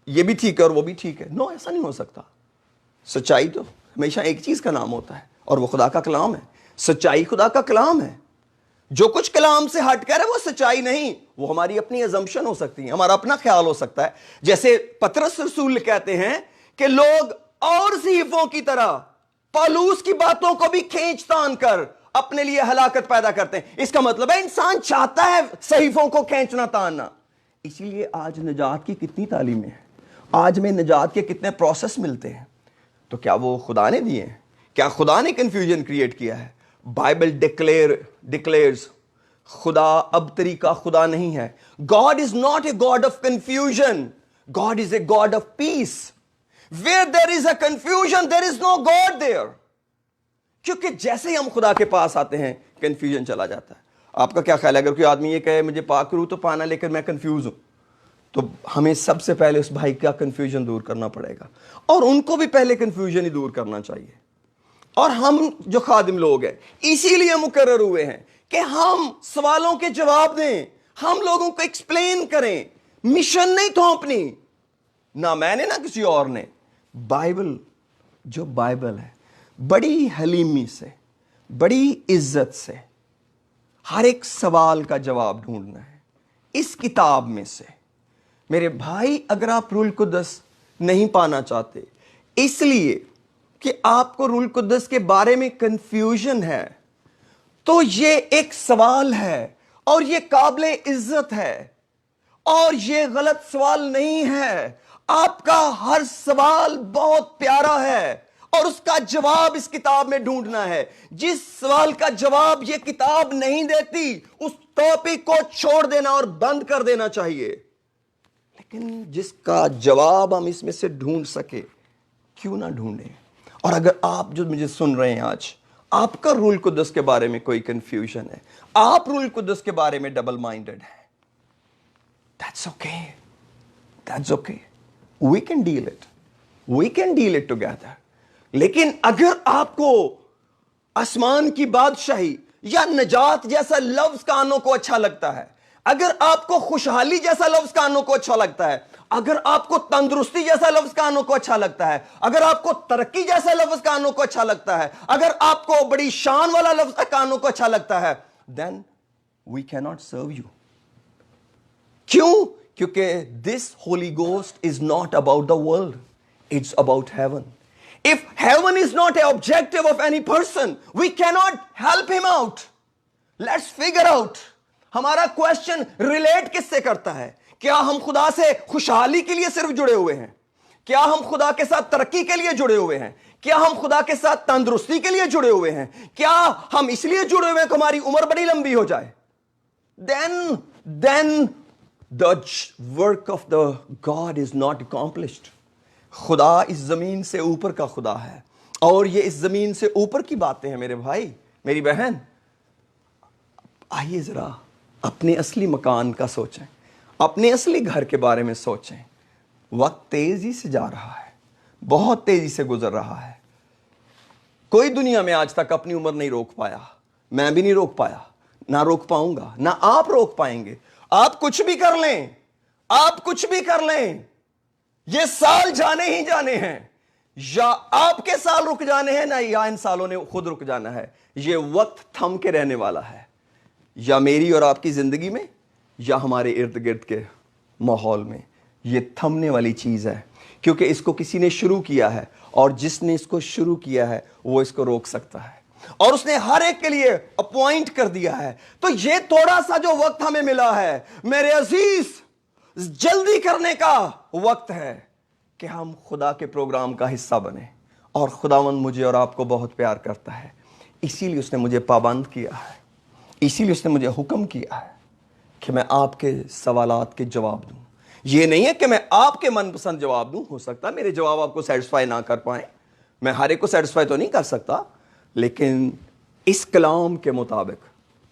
ये भी ठीक है और वो भी ठीक है। नो, ऐसा नहीं हो सकता। सच्चाई तो हमेशा एक चीज का नाम होता है, और वो खुदा का कलाम है। सच्चाई खुदा का कलाम है। जो कुछ कलाम से हटकर है वो सच्चाई नहीं, वो हमारी अपनी अजम्पशन हो सकती है, हमारा अपना ख्याल हो सकता है। जैसे पतरस रसूल कहते हैं कि लोग और सहीफों की तरह पौलुस की बातों को भी खींच तान कर अपने लिए हलाकत पैदा करते हैं। इसका मतलब है इंसान चाहता है सहीफों को खींचना तानना। इसीलिए आज निजात की कितनी तालीमें हैं, आज में निजात के कितने प्रोसेस मिलते हैं। तो क्या वो खुदा ने दिए हैं? क्या खुदा ने कंफ्यूजन क्रिएट किया है? बाइबल डिक्लेयर्स خدا اب طریقہ خدا نہیں ہے. God is not a God of confusion. God is a God of peace. Where there is a confusion, there is no God there. کیونکہ جیسے ہی ہم خدا کے پاس آتے ہیں کنفیوژن چلا جاتا ہے. آپ کا کیا خیال ہے اگر کوئی آدمی یہ کہے مجھے پاک روح تو پانا لیکن میں کنفیوز ہوں, تو ہمیں سب سے پہلے اس بھائی کا کنفیوژن دور کرنا پڑے گا, اور ان کو بھی پہلے کنفیوژن ہی دور کرنا چاہیے. اور ہم جو خادم لوگ ہیں اسی لیے مقرر ہوئے ہیں کہ ہم سوالوں کے جواب دیں, ہم لوگوں کو ایکسپلین کریں, مشن نہیں تھوپنی, نہ میں نے نہ کسی اور نے. بائبل جو بائبل ہے بڑی حلیمی سے, بڑی عزت سے ہر ایک سوال کا جواب ڈھونڈنا ہے اس کتاب میں سے. میرے بھائی اگر آپ روح القدس نہیں پانا چاہتے اس لیے کہ آپ کو روح القدس کے بارے میں کنفیوژن ہے, تو یہ ایک سوال ہے اور یہ قابل عزت ہے, اور یہ غلط سوال نہیں ہے. آپ کا ہر سوال بہت پیارا ہے اور اس کا جواب اس کتاب میں ڈھونڈنا ہے. جس سوال کا جواب یہ کتاب نہیں دیتی اس ٹاپک کو چھوڑ دینا اور بند کر دینا چاہیے. لیکن جس کا جواب ہم اس میں سے ڈھونڈ سکے کیوں نہ ڈھونڈیں. اور اگر آپ جو مجھے سن رہے ہیں آج, آپ کا روح القدس کے بارے میں کوئی کنفیوژن ہے, آپ روح القدس کے بارے میں ڈبل مائنڈڈ ہیں, that's okay. That's okay. We can deal it. We can deal it together. لیکن اگر آپ کو آسمان کی بادشاہی یا نجات جیسا لفظ کانوں کو اچھا لگتا ہے, اگر آپ کو خوشحالی جیسا لفظ کانوں کو اچھا لگتا ہے, اگر آپ کو تندرستی جیسا لفظ کانوں کو اچھا لگتا ہے, اگر آپ کو ترقی جیسا لفظ کانوں کو اچھا لگتا ہے, اگر آپ کو بڑی شان والا لفظ کانوں کو اچھا لگتا ہے, then we cannot serve you. کیوں؟ کیونکہ this Holy Ghost is not about the world. It's about heaven. If heaven is not an objective of any person, we cannot help him out. Let's figure out. ہمارا question relate کس سے کرتا ہے؟ کیا ہم خدا سے خوشحالی کے لیے صرف جڑے ہوئے ہیں؟ کیا ہم خدا کے ساتھ ترقی کے لیے جڑے ہوئے ہیں؟ کیا ہم خدا کے ساتھ تندرستی کے لیے جڑے ہوئے ہیں؟ کیا ہم اس لیے جڑے ہوئے ہیں کہ ہماری عمر بڑی لمبی ہو جائے؟ Then the work of the God is not accomplished. خدا اس زمین سے اوپر کا خدا ہے, اور یہ اس زمین سے اوپر کی باتیں ہیں. میرے بھائی میری بہن, آئیے ذرا اپنے اصلی مکان کا سوچیں, اپنے اصلی گھر کے بارے میں سوچیں. وقت تیزی سے جا رہا ہے, بہت تیزی سے گزر رہا ہے. کوئی دنیا میں آج تک اپنی عمر نہیں روک پایا, میں بھی نہیں روک پایا, نہ روک پاؤں گا, نہ آپ روک پائیں گے. آپ کچھ بھی کر لیں, آپ کچھ بھی کر لیں, یہ سال جانے ہی جانے ہیں. یا آپ کے سال رک جانے ہیں, نہ یا ان سالوں نے خود رک جانا ہے. یہ وقت تھم کے رہنے والا ہے, یا میری اور آپ کی زندگی میں یا ہمارے ارد گرد کے ماحول میں. یہ تھمنے والی چیز ہے, کیونکہ اس کو کسی نے شروع کیا ہے, اور جس نے اس کو شروع کیا ہے وہ اس کو روک سکتا ہے, اور اس نے ہر ایک کے لیے اپوائنٹ کر دیا ہے. تو یہ تھوڑا سا جو وقت ہمیں ملا ہے میرے عزیز, جلدی کرنے کا وقت ہے کہ ہم خدا کے پروگرام کا حصہ بنیں. اور خداوند مجھے اور آپ کو بہت پیار کرتا ہے, اسی لیے اس نے مجھے پابند کیا ہے, اسی لیے اس نے مجھے حکم کیا ہے کہ میں آپ کے سوالات کے جواب دوں. یہ نہیں ہے کہ میں آپ کے من پسند جواب دوں, ہو سکتا میرے جواب آپ کو سیٹسفائی نہ کر پائیں, میں ہر ایک کو سیٹسفائی تو نہیں کر سکتا, لیکن اس کلام کے مطابق,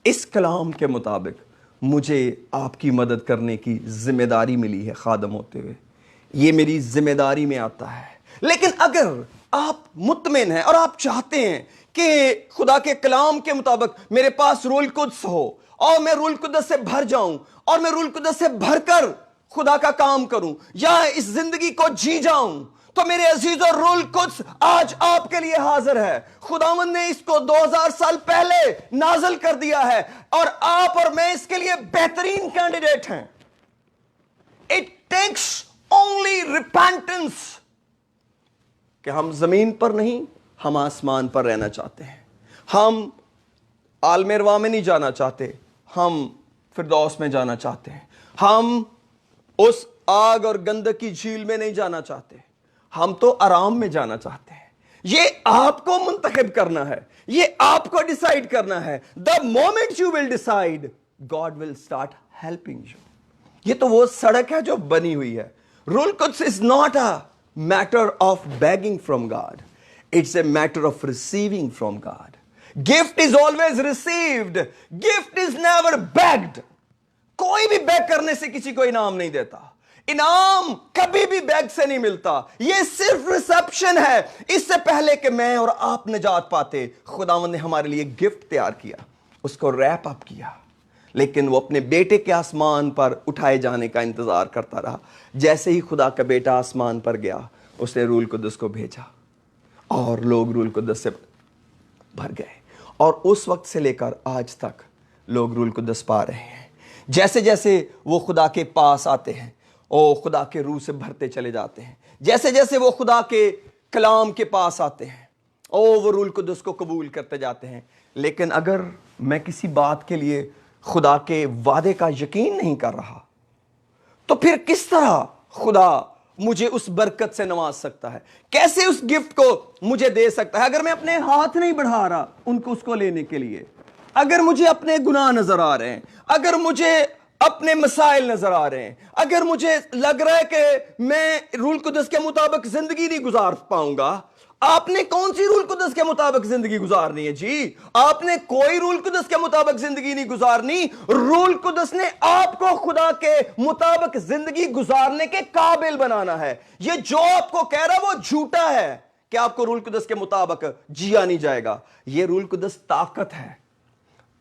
اس کلام کے مطابق مجھے آپ کی مدد کرنے کی ذمہ داری ملی ہے خادم ہوتے ہوئے. یہ میری ذمہ داری میں آتا ہے. لیکن اگر آپ مطمئن ہیں اور آپ چاہتے ہیں کہ خدا کے کلام کے مطابق میرے پاس روح القدس ہو, اور میں روح القدس سے بھر جاؤں, اور میں روح القدس سے بھر کر خدا کا کام کروں, یا اس زندگی کو جی جاؤں, تو میرے عزیز اور روح القدس آج آپ کے لیے حاضر ہے. خداوند نے اس کو 2000 سال پہلے نازل کر دیا ہے, اور آپ اور میں اس کے لیے بہترین کینڈیڈیٹ ہیں. It takes only repentance. کہ ہم زمین پر نہیں, ہم آسمان پر رہنا چاہتے ہیں. ہم عالم ارواح میں نہیں جانا چاہتے, ہم فردوس میں جانا چاہتے ہیں. ہم اس آگ اور گندک کی جھیل میں نہیں جانا چاہتے, ہم تو آرام میں جانا چاہتے ہیں. یہ آپ کو منتخب کرنا ہے, یہ آپ کو ڈیسائیڈ کرنا ہے. The moment you will decide, God will start helping you. یہ تو وہ سڑک ہے جو بنی ہوئی ہے. رول قدس is not a matter of begging from God. It's a matter of receiving from God. Gift is always received. Gift is never begged. کوئی بھی بیگ کرنے سے کسی کو انعام نہیں دیتا. انعام کبھی بھی بیگ سے نہیں ملتا. یہ صرف ریسپشن ہے. اس سے پہلے کہ میں اور آپ نجات پاتے, خداوند نے ہمارے لیے گفٹ تیار کیا, اس کو ریپ اپ کیا, لیکن وہ اپنے بیٹے کے آسمان پر اٹھائے جانے کا انتظار کرتا رہا. جیسے ہی خدا کا بیٹا آسمان پر گیا, اس نے روح القدس کو بھیجا اور لوگ روح القدس سے بھر گئے. اور اس وقت سے لے کر آج تک لوگ روح القدس پا رہے ہیں. جیسے جیسے وہ خدا کے پاس آتے ہیں, وہ خدا کے روح سے بھرتے چلے جاتے ہیں. جیسے جیسے وہ خدا کے کلام کے پاس آتے ہیں, وہ روح القدس کو قبول کرتے جاتے ہیں. لیکن اگر میں کسی بات کے لیے خدا کے وعدے کا یقین نہیں کر رہا, تو پھر کس طرح خدا مجھے اس برکت سے نواز سکتا ہے؟ کیسے اس گفٹ کو مجھے دے سکتا ہے اگر میں اپنے ہاتھ نہیں بڑھا رہا اس کو لینے کے لیے؟ اگر مجھے اپنے گناہ نظر آ رہے ہیں, اگر مجھے اپنے مسائل نظر آ رہے ہیں, اگر مجھے لگ رہا ہے کہ میں روح القدس کے مطابق زندگی نہیں گزار پاؤں گا. آپ نے کون سی روح القدس کے مطابق زندگی گزارنی ہے جی؟ آپ نے کوئی روح القدس کے مطابق زندگی نہیں گزارنی. روح القدس نے آپ کو خدا کے مطابق زندگی گزارنے کے قابل بنانا ہے. یہ جو آپ کو کہہ رہا ہے وہ جھوٹا ہے کہ آپ کو روح القدس کے مطابق جیا نہیں جائے گا. یہ روح القدس طاقت ہے,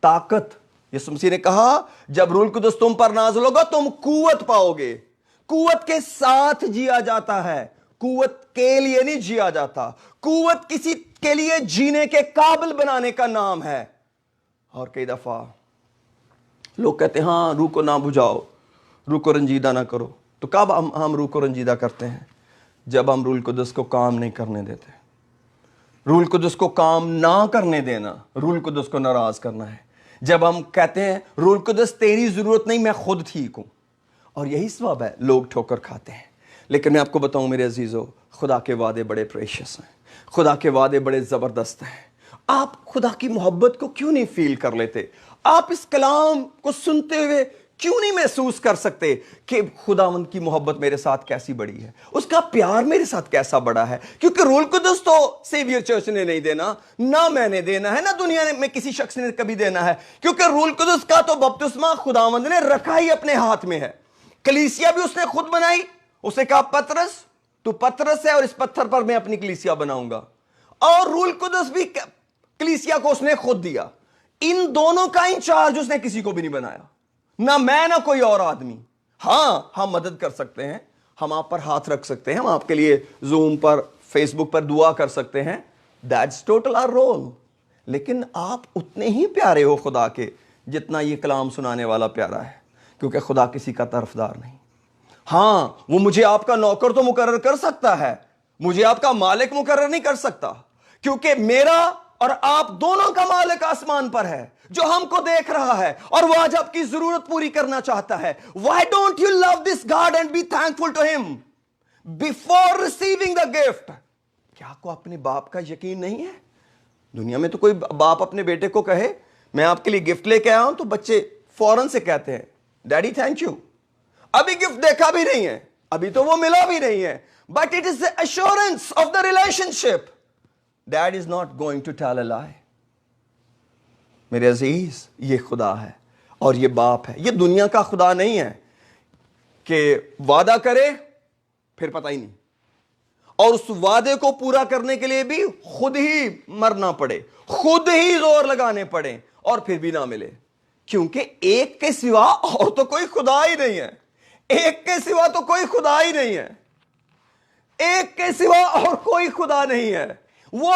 طاقت. یسوع مسیح نے کہا جب روح القدس تم پر نازل ہوگا تم قوت پاؤ گے. قوت کے ساتھ جیا جاتا ہے, قوت کے لیے نہیں جیا جاتا. قوت کسی کے لیے جینے کے قابل بنانے کا نام ہے. اور کئی دفعہ لوگ کہتے ہیں ہاں روح کو نہ بجھاؤ, روح کو رنجیدہ نہ کرو. تو کب ہم روح کو رنجیدہ کرتے ہیں؟ جب ہم روح القدس کو کام نہیں کرنے دیتے. روح القدس کو کام نہ کرنے دینا روح القدس کو ناراض کرنا ہے. جب ہم کہتے ہیں روح القدس تیری ضرورت نہیں, میں خود ٹھیک ہوں, اور یہی سبب ہے لوگ ٹھوکر کھاتے ہیں. لیکن میں آپ کو بتاؤں میرے عزیزو, خدا کے وعدے بڑے پریشس ہیں, خدا کے وعدے بڑے زبردست ہیں. آپ خدا کی محبت کو کیوں نہیں فیل کر لیتے؟ آپ اس کلام کو سنتے ہوئے کیوں نہیں محسوس کر سکتے کہ خداوند کی محبت میرے ساتھ کیسی بڑی ہے, اس کا پیار میرے ساتھ کیسا بڑا ہے؟ کیونکہ روح القدس تو سیویئر چرچ نے نہیں دینا, نہ میں نے دینا ہے, نہ دنیا میں کسی شخص نے کبھی دینا ہے. کیونکہ روح القدس کا تو بپتسمہ خداوند نے رکھا ہی اپنے ہاتھ میں ہے. کلیسیا بھی اس نے خود بنائی. اسے کہا پترس تو پترس ہے اور اس پتھر پر میں اپنی کلیسیا بناؤں گا. اور روح القدس بھی کلیسیا کو اس نے خود دیا. ان دونوں کا انچارج اس نے کسی کو بھی نہیں بنایا, نہ میں نہ کوئی اور آدمی. ہاں ہم مدد کر سکتے ہیں, ہم آپ پر ہاتھ رکھ سکتے ہیں, ہم آپ کے لیے زوم پر فیس بک پر دعا کر سکتے ہیں. That's total our rule. لیکن آپ اتنے ہی پیارے ہو خدا کے جتنا یہ کلام سنانے والا پیارا ہے, کیونکہ خدا کسی کا طرفدار نہیں. ہاں وہ مجھے آپ کا نوکر تو مقرر کر سکتا ہے, مجھے آپ کا مالک مقرر نہیں کر سکتا, کیونکہ میرا اور آپ دونوں کا مالک آسمان پر ہے جو ہم کو دیکھ رہا ہے اور وہ آج آپ کی ضرورت پوری کرنا چاہتا ہے. Why don't you love this God and be thankful to him before receiving the gift? کیا آپ کو اپنے باپ کا یقین نہیں ہے؟ دنیا میں تو کوئی باپ اپنے بیٹے کو کہے میں آپ کے لیے گفٹ لے کے آیا ہوں تو بچے فوراً سے کہتے ہیں ڈیڈی تھینک یو. ابھی گفٹ دیکھا بھی نہیں ہے, ابھی تو وہ ملا بھی نہیں ہے, but it is the assurance of the relationship. Dad is not going to tell a lie. میرے عزیز یہ خدا ہے اور یہ باپ ہے. یہ دنیا کا خدا نہیں ہے کہ وعدہ کرے پھر پتہ ہی نہیں, اور اس وعدے کو پورا کرنے کے لیے بھی خود ہی مرنا پڑے, خود ہی زور لگانے پڑے اور پھر بھی نہ ملے. کیونکہ ایک کے سوا اور تو کوئی خدا ہی نہیں ہے, ایک کے سوا تو کوئی خدا ہی نہیں ہے, ایک کے سوا اور کوئی خدا نہیں ہے. وہ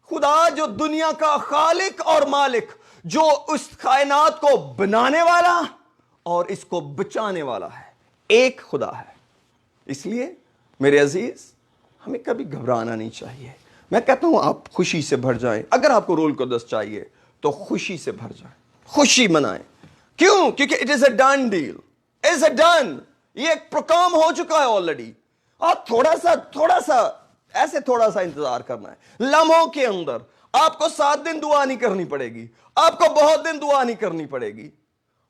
خدا جو دنیا کا خالق اور مالک, جو اس کائنات کو بنانے والا اور اس کو بچانے والا ہے, ایک خدا ہے. اس لیے میرے عزیز ہمیں کبھی گھبرانا نہیں چاہیے. میں کہتا ہوں آپ خوشی سے بھر جائیں. اگر آپ کو روح القدس چاہیے تو خوشی سے بھر جائیں, خوشی منائیں. کیوں؟ کیونکہ it is a done deal, it's a done. یہ ایک کام ہو چکا ہے آلریڈی. اور تھوڑا سا ऐसे थोड़ा सा इंतजार करना है। लम्हों के अंदर आपको 7 दिन दुआ नहीं करनी पड़ेगी, आपको बहुत दिन दुआ नहीं करनी पड़ेगी।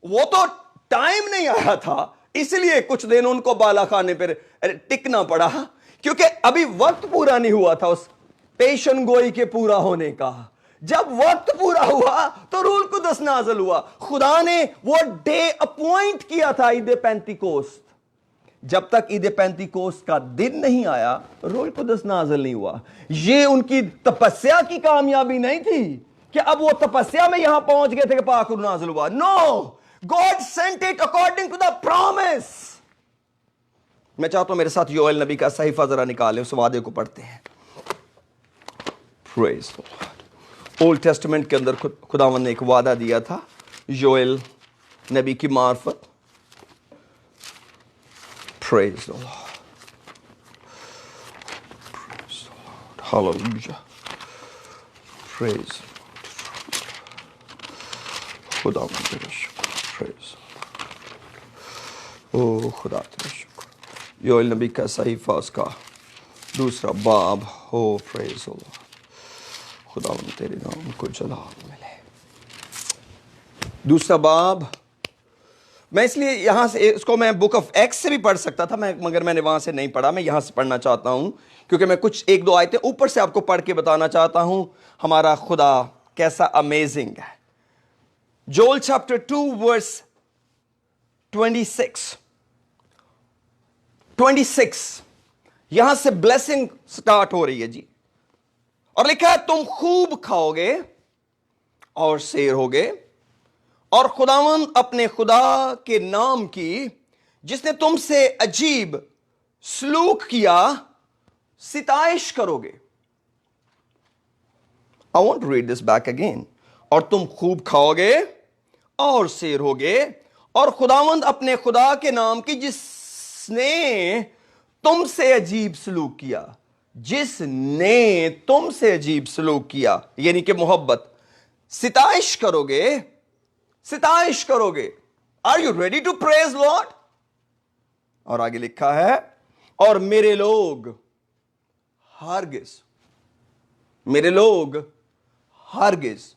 वो तो टाइम नहीं आया था, इसलिए कुछ दिन उनको बाला खाने पर टिकना पड़ा, क्योंकि अभी वक्त पूरा नहीं हुआ था उस पेशन गोई के पूरा होने का। जब वक्त पूरा हुआ तो रूल कुदस नाज़िल हुआ। खुदा ने वो डे अपॉइंट किया था, ईद पेंतिकोस्त। जब तक ईद पेंतिकोस्त का दिन नहीं आया, रूल कुदस नाज़िल नहीं हुआ। ये उनकी तपस्या की कामयाबी नहीं थी कि अब वो तपस्या में यहां पहुंच गए थे कि पाक रूह नाज़िल हुआ। No, God sent it according to the promise. मैं चाहता हूं मेरे साथ योएल नबी का सहीफा जरा निकालें, उस वादे को पढ़ते हैं। Praise the Lord. Old testament के अंदर खुदावंद ने एक वादा दिया था योएल नबी की मार्फत। Praise the Lord, praise the Lord, hallelujah, praise खुदावंद तेरा शुक्र, प्रेज ओ खुदा तेरा शुक्र। योएल नबी का सहीफा उसका दूसरा बाब हो। प्रेज द लॉर्ड, खुदावंद तेरे नाम को जलाल मिले। दूसरा बाब, मैं इसलिए यहां से इसको मैं बुक ऑफ एक्स से भी पढ़ सकता था, मगर मैंने वहां से नहीं पढ़ा। मैं यहां से पढ़ना चाहता हूं क्योंकि मैं कुछ 1-2 आयतें ऊपर से आपको पढ़ के बताना चाहता हूं हमारा खुदा कैसा अमेजिंग है। जोल चैप्टर 2 वर्स 26 यहां से ब्लेसिंग स्टार्ट हो रही है जी। और लिखा है, तुम खूब खाओगे और शेर होगे, और खुदावंद अपने खुदा के नाम की जिसने तुमसे अजीब सलूक किया सिताइश करोगे। I want to read this back again. और तुम खूब खाओगे और शेर होगे, और खुदावंद अपने खुदा के नाम की जिसने तुमसे अजीब सलूक किया, जिसने तुमसे अजीब सलूक किया, यानी कि मोहब्बत, सिताइश करोगे, सिताइश करोगे। Are you ready to praise Lord? और आगे लिखा है, और मेरे लोग हरगिज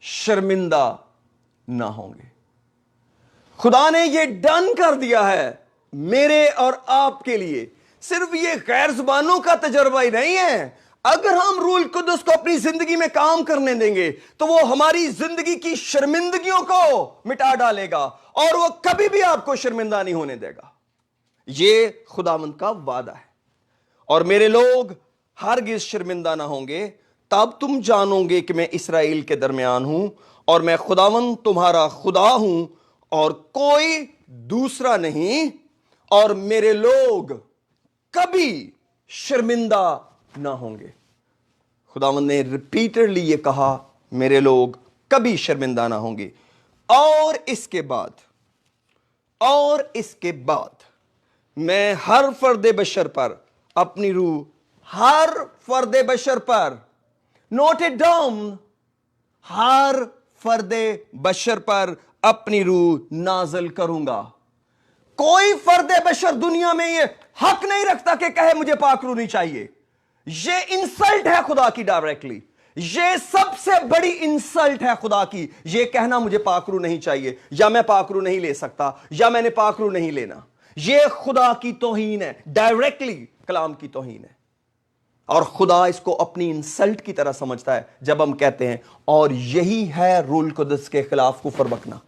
शर्मिंदा ना होंगे। खुदा ने यह डन कर दिया है मेरे और आपके लिए। सिर्फ ये गैर जुबानों का तजर्बा ही नहीं है। अगर हम रूल कुदस को अपनी जिंदगी में काम करने देंगे तो वो हमारी जिंदगी की शर्मिंदगियों को मिटा डालेगा और वो कभी भी आपको शर्मिंदा नहीं होने देगा। ये खुदावंद का वादा है। और मेरे लोग हरगिज शर्मिंदा ना होंगे, तब तुम जानोगे कि मैं इस्राएल के दरमियान हूं और मैं खुदावंद तुम्हारा खुदा हूं और कोई दूसरा नहीं, और मेरे लोग कभी शर्मिंदा ना होंगे। खुदावंद ने रिपीटेडली ये कहा, मेरे लोग कभी शर्मिंदा ना होंगे। और इसके बाद मैं हर फर्दे बशर पर अपनी रूह, हर फर्दे बशर पर, नोट इट डाउन, हर फर्दे बशर पर अपनी रूह नाज़िल करूंगा। कोई फर्दे बशर दुनिया में ये हक नहीं रखता कि कहे मुझे पाक रूह नहीं चाहिए। ये इंसल्ट है खुदा की डायरेक्टली। ये सबसे बड़ी इंसल्ट है खुदा की, ये कहना मुझे पाक रूह नहीं चाहिए, या मैं पाक रूह नहीं ले सकता, या मैंने पाक रूह नहीं लेना। ये खुदा की तौहीन है, डायरेक्टली कलाम की तौहीन है। और खुदा इसको अपनी इंसल्ट की तरह समझता है जब हम कहते हैं, और यही है रूल कुदस के खिलाफ कुफर बकना,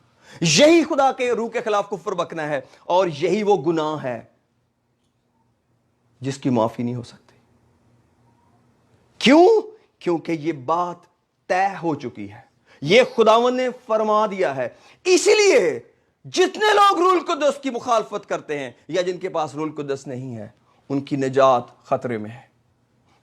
यही खुदा के रूह के खिलाफ कुफर बकना है, और यही वो गुनाह है जिसकी माफी नहीं हो सकती। क्यों? क्योंकि ये बात तय हो चुकी है, ये खुदावन ने फरमा दिया है। इसीलिए जितने लोग रूल कुदस की मुखालफत करते हैं या जिनके पास रूल कुदस नहीं है, उनकी निजात खतरे में है,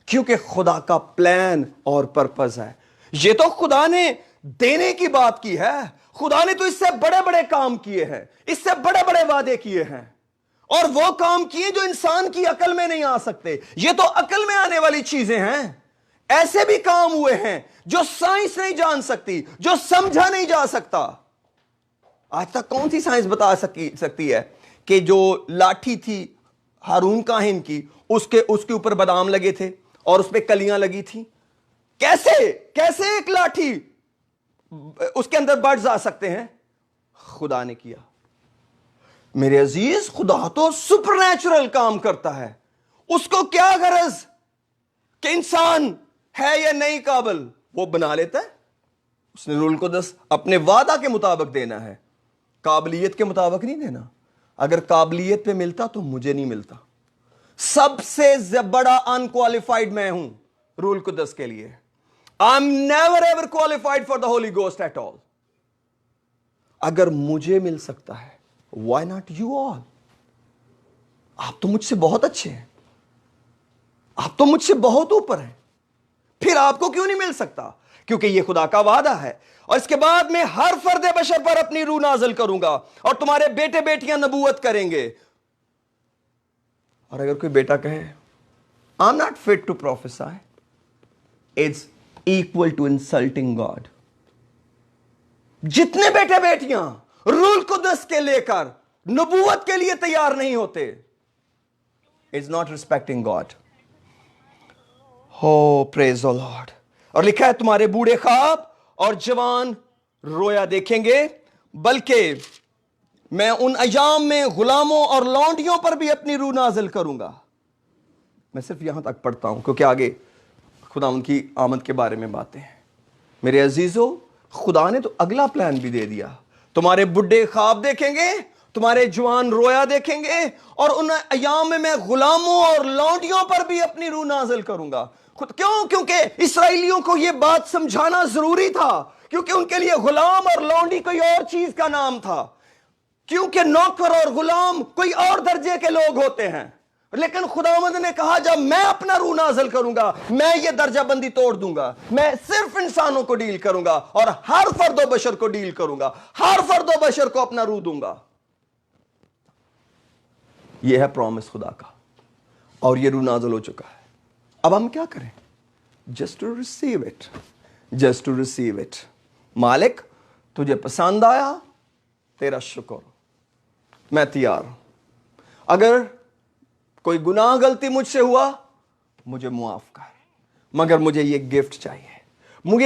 क्योंकि खुदा का प्लान और पर्पस है। ये तो खुदा ने देने की बात की है। खुदा ने तो इससे बड़े बड़े काम किए हैं, इससे बड़े बड़े वादे किए हैं, और वो काम किए जो इंसान की अकल में नहीं आ सकते। ये तो अकल में आने वाली चीजें हैं। ऐसे भी काम हुए हैं जो साइंस नहीं जान सकती, जो समझा नहीं जा सकता। आज तक कौन सी साइंस बता सकती है कि जो लाठी थी हारून काहिन की, उसके ऊपर बादाम लगे थे, اور اس پہ کلیاں لگی تھیں. کیسے ایک لاٹھی اس کے اندر برڈز آ سکتے ہیں؟ خدا نے کیا. میرے عزیز, خدا تو سپر نیچرل کام کرتا ہے. اس کو کیا غرض کہ انسان ہے یا نہیں قابل, وہ بنا لیتا ہے. اس نے روح القدس اپنے وعدہ کے مطابق دینا ہے, قابلیت کے مطابق نہیں دینا. اگر قابلیت پہ ملتا تو مجھے نہیں ملتا. سب سے بڑا انکوالیفائڈ میں ہوں روح القدس کے لیے. I'm never ever qualified for the Holy Ghost at all. اگر مجھے مل سکتا ہے, why not you all? آپ تو مجھ سے بہت اچھے ہیں, آپ تو مجھ سے بہت اوپر ہیں, پھر آپ کو کیوں نہیں مل سکتا؟ کیونکہ یہ خدا کا وعدہ ہے. اور اس کے بعد میں ہر فرد بشر پر اپنی روح نازل کروں گا, اور تمہارے بیٹے بیٹیاں نبوت کریں گے. اور اگر کوئی بیٹا کہے I'm not fit to prophesy, it's equal to insulting God. جتنے بیٹے بیٹیاں روح القدس کے لے کر نبوت کے لیے تیار نہیں ہوتے, it's not respecting God. Oh, praise the Lord. اور لکھا ہے تمہارے بوڑھے خواب اور جوان رویا دیکھیں گے, بلکہ میں ان ایام میں غلاموں اور لونڈیوں پر بھی اپنی روح نازل کروں گا. میں صرف یہاں تک پڑھتا ہوں کیونکہ آگے خدا ان کی آمد کے بارے میں باتیں ہیں. میرے عزیزو, خدا نے تو اگلا پلان بھی دے دیا. تمہارے بڈھے خواب دیکھیں گے, تمہارے جوان رویا دیکھیں گے, اور ان ایام میں غلاموں اور لونڈیوں پر بھی اپنی روح نازل کروں گا. کیونکہ اسرائیلیوں کو یہ بات سمجھانا ضروری تھا, کیونکہ ان کے لیے غلام اور لونڈی کوئی اور چیز کا نام تھا. کیونکہ نوکر اور غلام کوئی اور درجے کے لوگ ہوتے ہیں. لیکن خداوند نے کہا جب میں اپنا روح نازل کروں گا, میں یہ درجہ بندی توڑ دوں گا. میں صرف انسانوں کو ڈیل کروں گا, اور ہر فرد و بشر کو ڈیل کروں گا, ہر فرد و بشر کو اپنا روح دوں گا. یہ ہے پرومس خدا کا, اور یہ روح نازل ہو چکا ہے. اب ہم کیا کریں؟ Just to receive it, just to receive it. مالک تجھے پسند آیا, تیرا شکر, میں تیار ہوں. اگر کوئی گناہ غلطی مجھ سے ہوا, مجھے معاف کر, مگر مجھے یہ گفٹ چاہیے,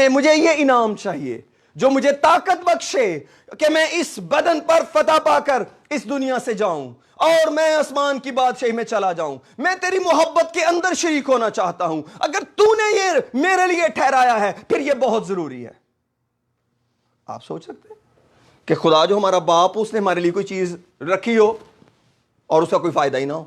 مجھے یہ انعام چاہیے جو مجھے طاقت بخشے کہ میں اس بدن پر فتح پا کر اس دنیا سے جاؤں, اور میں آسمان کی بادشاہی میں چلا جاؤں. میں تیری محبت کے اندر شریک ہونا چاہتا ہوں. اگر تو نے یہ میرے لیے ٹھہرایا ہے, پھر یہ بہت ضروری ہے. آپ سوچ سکتے ہیں کہ خدا جو ہمارا باپ, اس نے ہمارے لیے کوئی چیز رکھی ہو اور اس کا کوئی فائدہ ہی نہ ہو.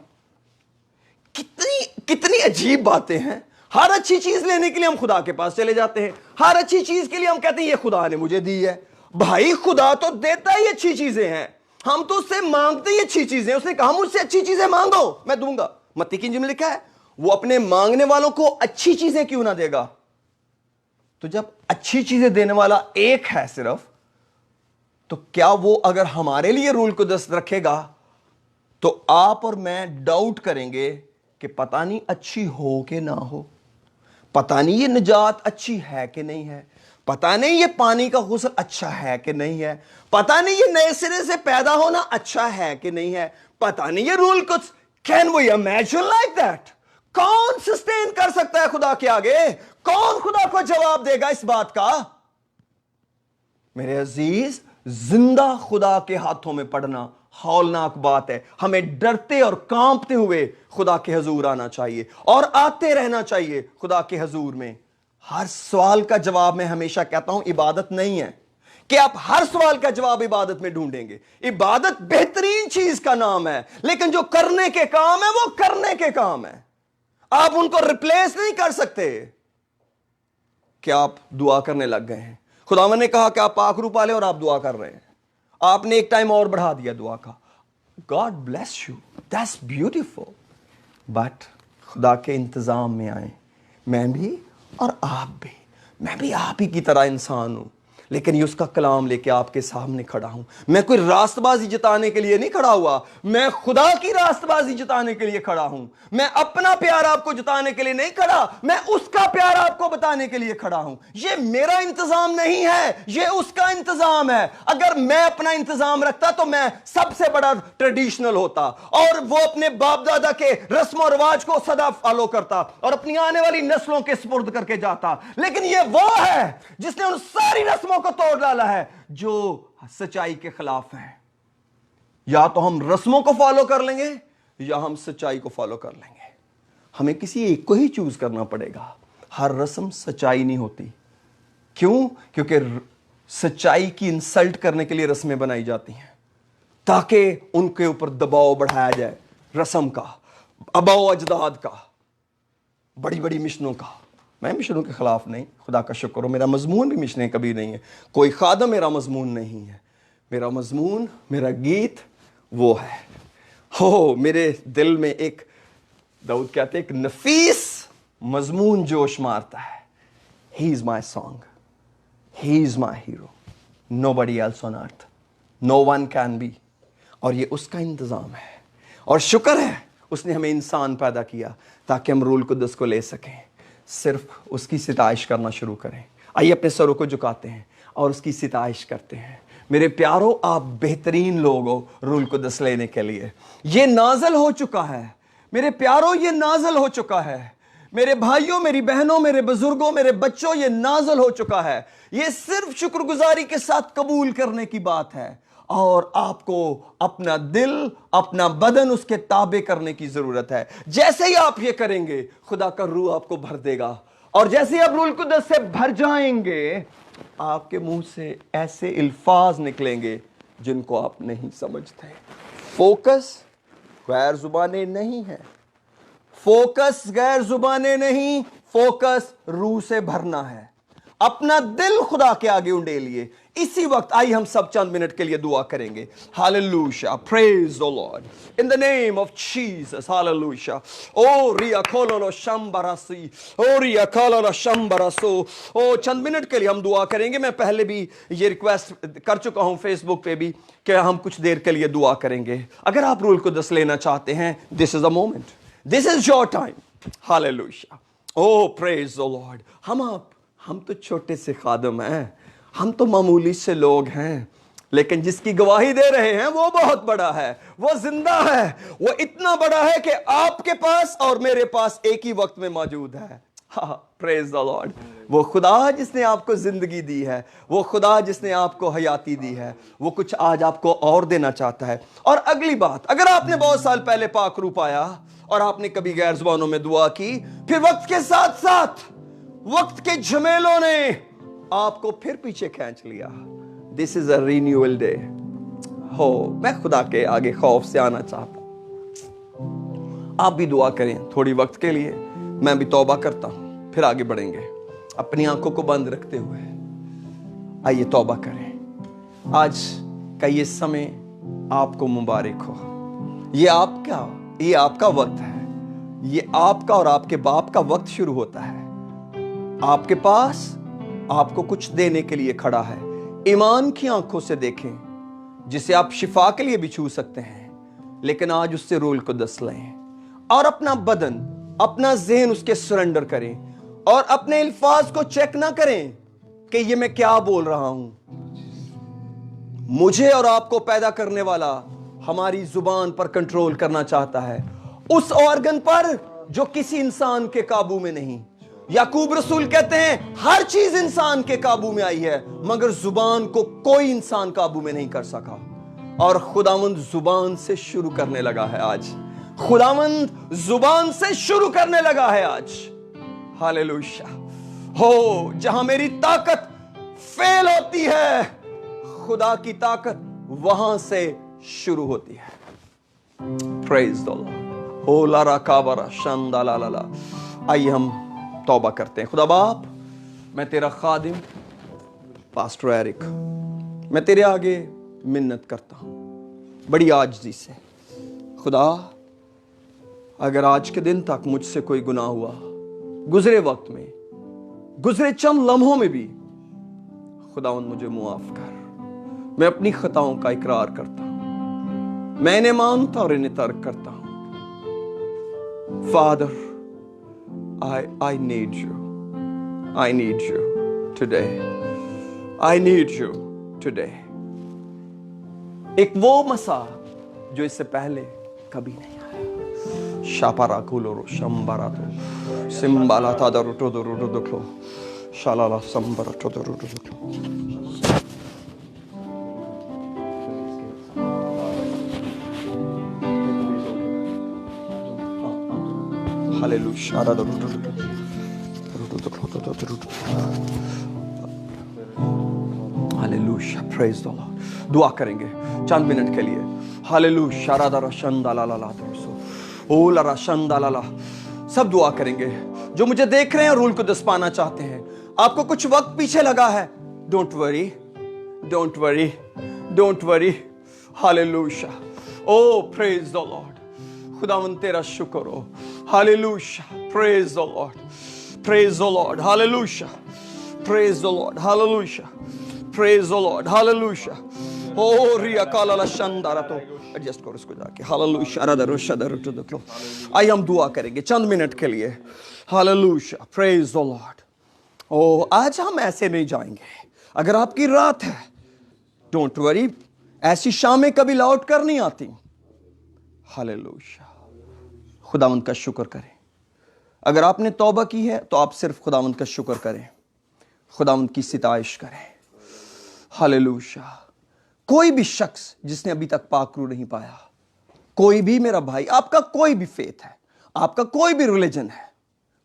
کتنی عجیب باتیں ہیں. ہر اچھی چیز لینے کے لیے ہم خدا کے پاس چلے جاتے ہیں, ہر اچھی چیز کے لیے ہم کہتے ہیں یہ خدا نے مجھے دی ہے. بھائی خدا تو دیتا ہی اچھی چیزیں ہیں, ہم تو اس سے مانگتے ہی اچھی چیزیں. اس نے کہا مجھ سے اچھی چیزیں مانگو, میں دوں گا. متی کی انجیل میں لکھا ہے وہ اپنے مانگنے والوں کو اچھی چیزیں کیوں نہ دے گا. تو جب اچھی چیزیں دینے والا ایک ہے صرف, تو کیا وہ اگر ہمارے لیے روح القدس رکھے گا تو آپ اور میں ڈاؤٹ کریں گے کہ پتہ نہیں اچھی ہو کہ نہ ہو, پتہ نہیں یہ نجات اچھی ہے کہ نہیں ہے, پتہ نہیں یہ پانی کا غسل اچھا ہے کہ نہیں ہے, پتہ نہیں یہ نئے سرے سے پیدا ہونا اچھا ہے کہ نہیں ہے, پتہ نہیں یہ روح القدس. Can we imagine like that? کون سسٹین کر سکتا ہے خدا کے آگے؟ کون خدا کو جواب دے گا اس بات کا؟ میرے عزیز, زندہ خدا کے ہاتھوں میں پڑنا ہولناک بات ہے. ہمیں ڈرتے اور کانپتے ہوئے خدا کے حضور آنا چاہیے, اور آتے رہنا چاہیے خدا کے حضور میں. ہر سوال کا جواب میں ہمیشہ کہتا ہوں عبادت نہیں ہے کہ آپ ہر سوال کا جواب عبادت میں ڈھونڈیں گے. عبادت بہترین چیز کا نام ہے, لیکن جو کرنے کے کام ہے وہ کرنے کے کام ہے. آپ ان کو ریپلیس نہیں کر سکتے. کیا آپ دعا کرنے لگ گئے ہیں؟ خداوند نے کہا کہ آپ پاک روح پالے, اور آپ دعا کر رہے ہیں. آپ نے ایک ٹائم اور بڑھا دیا دعا کا. God bless you, that's beautiful. But خدا کے انتظام میں آئیں, میں بھی اور آپ بھی. میں بھی آپ ہی کی طرح انسان ہوں, लेकिन ये उसका कलाम लेके आपके सामने खड़ा हूं। मैं कोई रास्तबाजी जताने के लिए नहीं खड़ा हुआ, मैं खुदा की रास्तबाजी जताने के लिए खड़ा हूं। मैं अपना प्यार आपको जताने के लिए नहीं खड़ा, मैं उसका प्यार आपको बताने के लिए खड़ा हूं। ये मेरा इंतजाम नहीं है, ये उसका इंतजाम है। अगर मैं अपना इंतजाम रखता तो मैं सबसे बड़ा ट्रेडिशनल होता और वो अपने बाप दादा के रस्म और रिवाज को सदा फॉलो करता और अपनी आने वाली नस्लों के सुपुर्द करके जाता। लेकिन ये वो है जिसने उन सारी रस्मों को तोड़ डाला है जो सच्चाई के खिलाफ है। या तो हम रस्मों को फॉलो कर लेंगे या हम सच्चाई को फॉलो कर लेंगे। हमें किसी एक को ही चूज करना पड़ेगा। हर रस्म सच्चाई नहीं होती। क्यों? क्योंकि सच्चाई की इंसल्ट करने के लिए रस्में बनाई जाती हैं ताकि उनके ऊपर दबाव बढ़ाया जाए, रस्म का, आबाओ अजदाद का, बड़ी बड़ी मिशनों का। मैं मिशनों के खिलाफ नहीं, खुदा का शुक्र हो, मेरा मजमून भी मिशनें कभी नहीं है। कोई खादम मेरा मजमून नहीं है। मेरा मजमून, मेरा गीत वो है। हो, मेरे दिल में एक, दाऊद कहते एक नफीस मजमून जोश मारता है। He is my song, he is my hero, nobody else on earth, no one can be. और ये उसका इंतजाम है। और शुक्र है उसने हमें इंसान पैदा किया ताकि हम रूल कुद्दस को ले सकें। सिर्फ उसकी सिताइश करना शुरू करें। आइए अपने सरों को झुकाते हैं और उसकी सिताइश करते हैं। मेरे प्यारों, आप बेहतरीन लोग हो रूल कुद्दस लेने के लिए। ये नाज़िल हो चुका है मेरे प्यारों, ये नाज़िल हो चुका है मेरे भाइयों, मेरी बहनों, मेरे बुजुर्गों, मेरे बच्चों, ये नाज़िल हो चुका है। ये सिर्फ शुक्रगुजारी के साथ कबूल करने की बात है और आपको अपना दिल, अपना बदन उसके ताबे करने की जरूरत है। जैसे ही आप ये करेंगे खुदा का रूह आपको भर देगा और जैसे ही आप रूल कुद्दस से भर जाएंगे आपके मुंह से ऐसे अल्फाज निकलेंगे जिनको आप नहीं समझते। फोकस गैर जुबाने नहीं है, फोकस गैर जुबाने नहीं, फोकस रूह से भरना है। अपना दिल खुदा के आगे उंडेलिए। इसी वक्त आइए हम सब चंद मिनट के लिए दुआ करेंगे। Hallelujah, praise the Lord in the name of Jesus, hallelujah. ओ रिया खोलो शंबरसी, ओ रिया खोलो शंबरसो। ओ चंद मिनट के लिए हम दुआ करेंगे। मैं पहले भी ये रिक्वेस्ट कर चुका हूं फेसबुक पे भी कि हम कुछ देर के लिए दुआ करेंगे। अगर आप रूल कुद्दस लेना चाहते हैं, this is a moment, this is your time. Hallelujah, oh praise the Lord. हम तो छोटे से खादम हैं, हम तो मामूली से लोग हैं, लेकिन जिसकी गवाही दे रहे हैं वो बहुत बड़ा है, वो जिंदा है, वो इतना बड़ा है कि आपके पास और मेरे पास एक ही वक्त में मौजूद है। Praise the Lord. वो खुदा जिसने आपको जिंदगी दी है, वो खुदा जिसने आपको हयाती दी है, वो कुछ आज आपको और देना चाहता है। और अगली बात, अगर आपने बहुत साल पहले पाक रूह पाया और आपने कभी गैर ज़ुबानों में दुआ की, फिर वक्त के साथ साथ वक्त के झमेलों ने आपको फिर पीछे खींच लिया, this is a renewal day. हो, मैं खुदा के आगे खौफ से आना चाहता हूं। आप भी दुआ करें थोड़ी वक्त के लिए, मैं भी तौबा करता हूं, फिर आगे बढ़ेंगे। अपनी आंखों को बंद रखते हुए आइए तौबा करें। आज का ये समय आपको मुबारक हो। ये आपका वक्त है, ये आपका और आपके बाप का वक्त शुरू होता है। आपके पास आपको कुछ देने के लिए खड़ा है। ईमान की आंखों से देखें, जिसे आप शिफा के लिए भी छू सकते हैं, लेकिन आज उससे रूल कुद्दस लें और अपना बदन, अपना ज़हन उसके सरेंडर करें और अपने अल्फाज को चेक ना करें कि ये मैं क्या बोल रहा हूं। मुझे और आपको पैदा करने वाला हमारी जुबान पर कंट्रोल करना चाहता है, उस ऑर्गन पर जो किसी इंसान के काबू में नहीं। याकूब रसूल कहते हैं हर चीज इंसान के काबू में आई है, मगर जुबान को कोई इंसान काबू में नहीं कर सका। और खुदावंद जुबान से शुरू करने लगा है आज। खुदावंद जुबान से शुरू करने लगा है आज। हालेलुया। हो, जहां मेरी ताकत फेल होती है, खुदा की ताकत वहां से शुरू होती है। Praise the Lord. हो लारा काबरा शंदा ला ला ला। आइए हम तौबा करते हैं। खुदा बाप, मैं तेरा खादिम पास्टर एरिक, मैं तेरे आगे मिन्नत करता हूं बड़ी आजिज़ी से। खुदा, अगर आज के दिन तक मुझसे कोई गुनाह हुआ, गुजरे वक्त में, गुजरे चंद लम्हों में भी, खुदावंद मुझे मुआफ कर, मैं अपनी खताओं का इकरार करता हूं, मैं इन्हें मानता और इन्हें तर्क करता हूं। Father, I need you. I need you today. I need you today. एक वो मसा जो इससे पहले कभी नहीं आया। शापारा कुलोरो शंबारा तो सिम्बाला तादरो तो दरो दो शालाला संबरा तो दरो दो। Hallelujah. Hallelujah. Praise the Lord. दुआ करेंगे चंद मिनट के लिए। Hallelujah. सब दुआ करेंगे। जो मुझे देख रहे हैं रूल को दस पाना चाहते हैं, आपको कुछ वक्त पीछे लगा है, don't worry, don't worry, don't worry. Hallelujah. Oh, praise the Lord. खुदावंद तेरा शुक्र हो। Hallelujah. Praise the Lord. Praise the Lord. Hallelujah. Praise the Lord. Hallelujah. Praise the Lord. Hallelujah. Oh, riya kala la shandara to adjust करो इसको जाके। Hallelujah. अराधरो शदरो तो देखो। आइए हम दुआ करेंगे चंद मिनट के लिए। Hallelujah. Praise the Lord. Oh, आज हम ऐसे नहीं जाएंगे। अगर आपकी रात है, don't worry, ऐसी शामें कभी लौट कर नहीं आती। Hallelujah. खुदावंद का शुक्र करें। अगर आपने तौबा की है तो आप सिर्फ खुदावंद का शुक्र करें, खुदावंद की सिताइश करें। हालेलुया। कोई भी शख्स जिसने अभी तक पाकरू नहीं पाया, कोई भी मेरा भाई, आपका कोई भी फेथ है, आपका कोई भी रिलीजन है,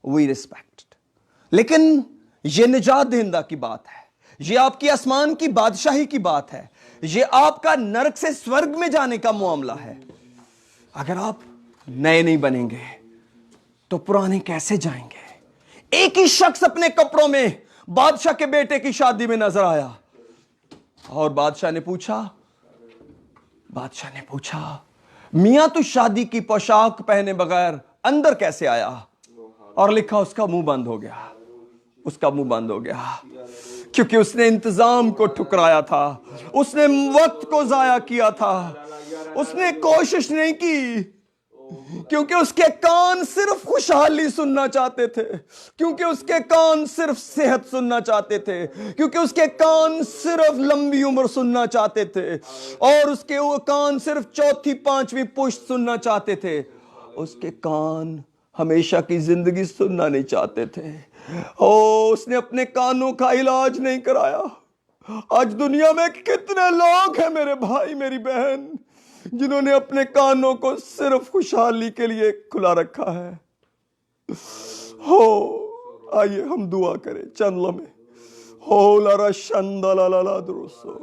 वी रिस्पेक्ट, लेकिन ये निजात दहिंदा की बात है, ये आपकी आसमान की बादशाही की बात है, ये आपका नरक से स्वर्ग में जाने का मामला है। अगर आप नए नहीं बनेंगे तो पुराने कैसे जाएंगे? एक ही शख्स अपने कपड़ों में बादशाह के बेटे की शादी में नजर आया और बादशाह ने पूछा मियां तू शादी की पोशाक पहने बगैर अंदर कैसे आया? और लिखा उसका मुंह बंद हो गया, उसका मुंह बंद हो गया, क्योंकि उसने इंतजाम को ठुकराया था, उसने वक्त को जाया किया था, उसने कोशिश नहीं की, क्योंकि उसके कान सिर्फ खुशहाली सुनना चाहते थे, क्योंकि उसके कान सिर्फ सेहत सुनना चाहते थे, क्योंकि उसके कान सिर्फ लंबी उम्र सुनना चाहते थे, और उसके वो कान सिर्फ चौथी पांचवी पुश्त सुनना चाहते थे, उसके कान हमेशा की जिंदगी सुनना नहीं चाहते थे। ओ, उसने अपने कानों का इलाज नहीं कराया। आज दुनिया में कितने लोग हैं मेरे भाई मेरी बहन, जिन्होंने अपने कानों को सिर्फ खुशहाली के लिए खुला रखा है। हो, आइए हम दुआ करें चंद लम्हे। हो लारा शंदा ला ला ला दुरुसो।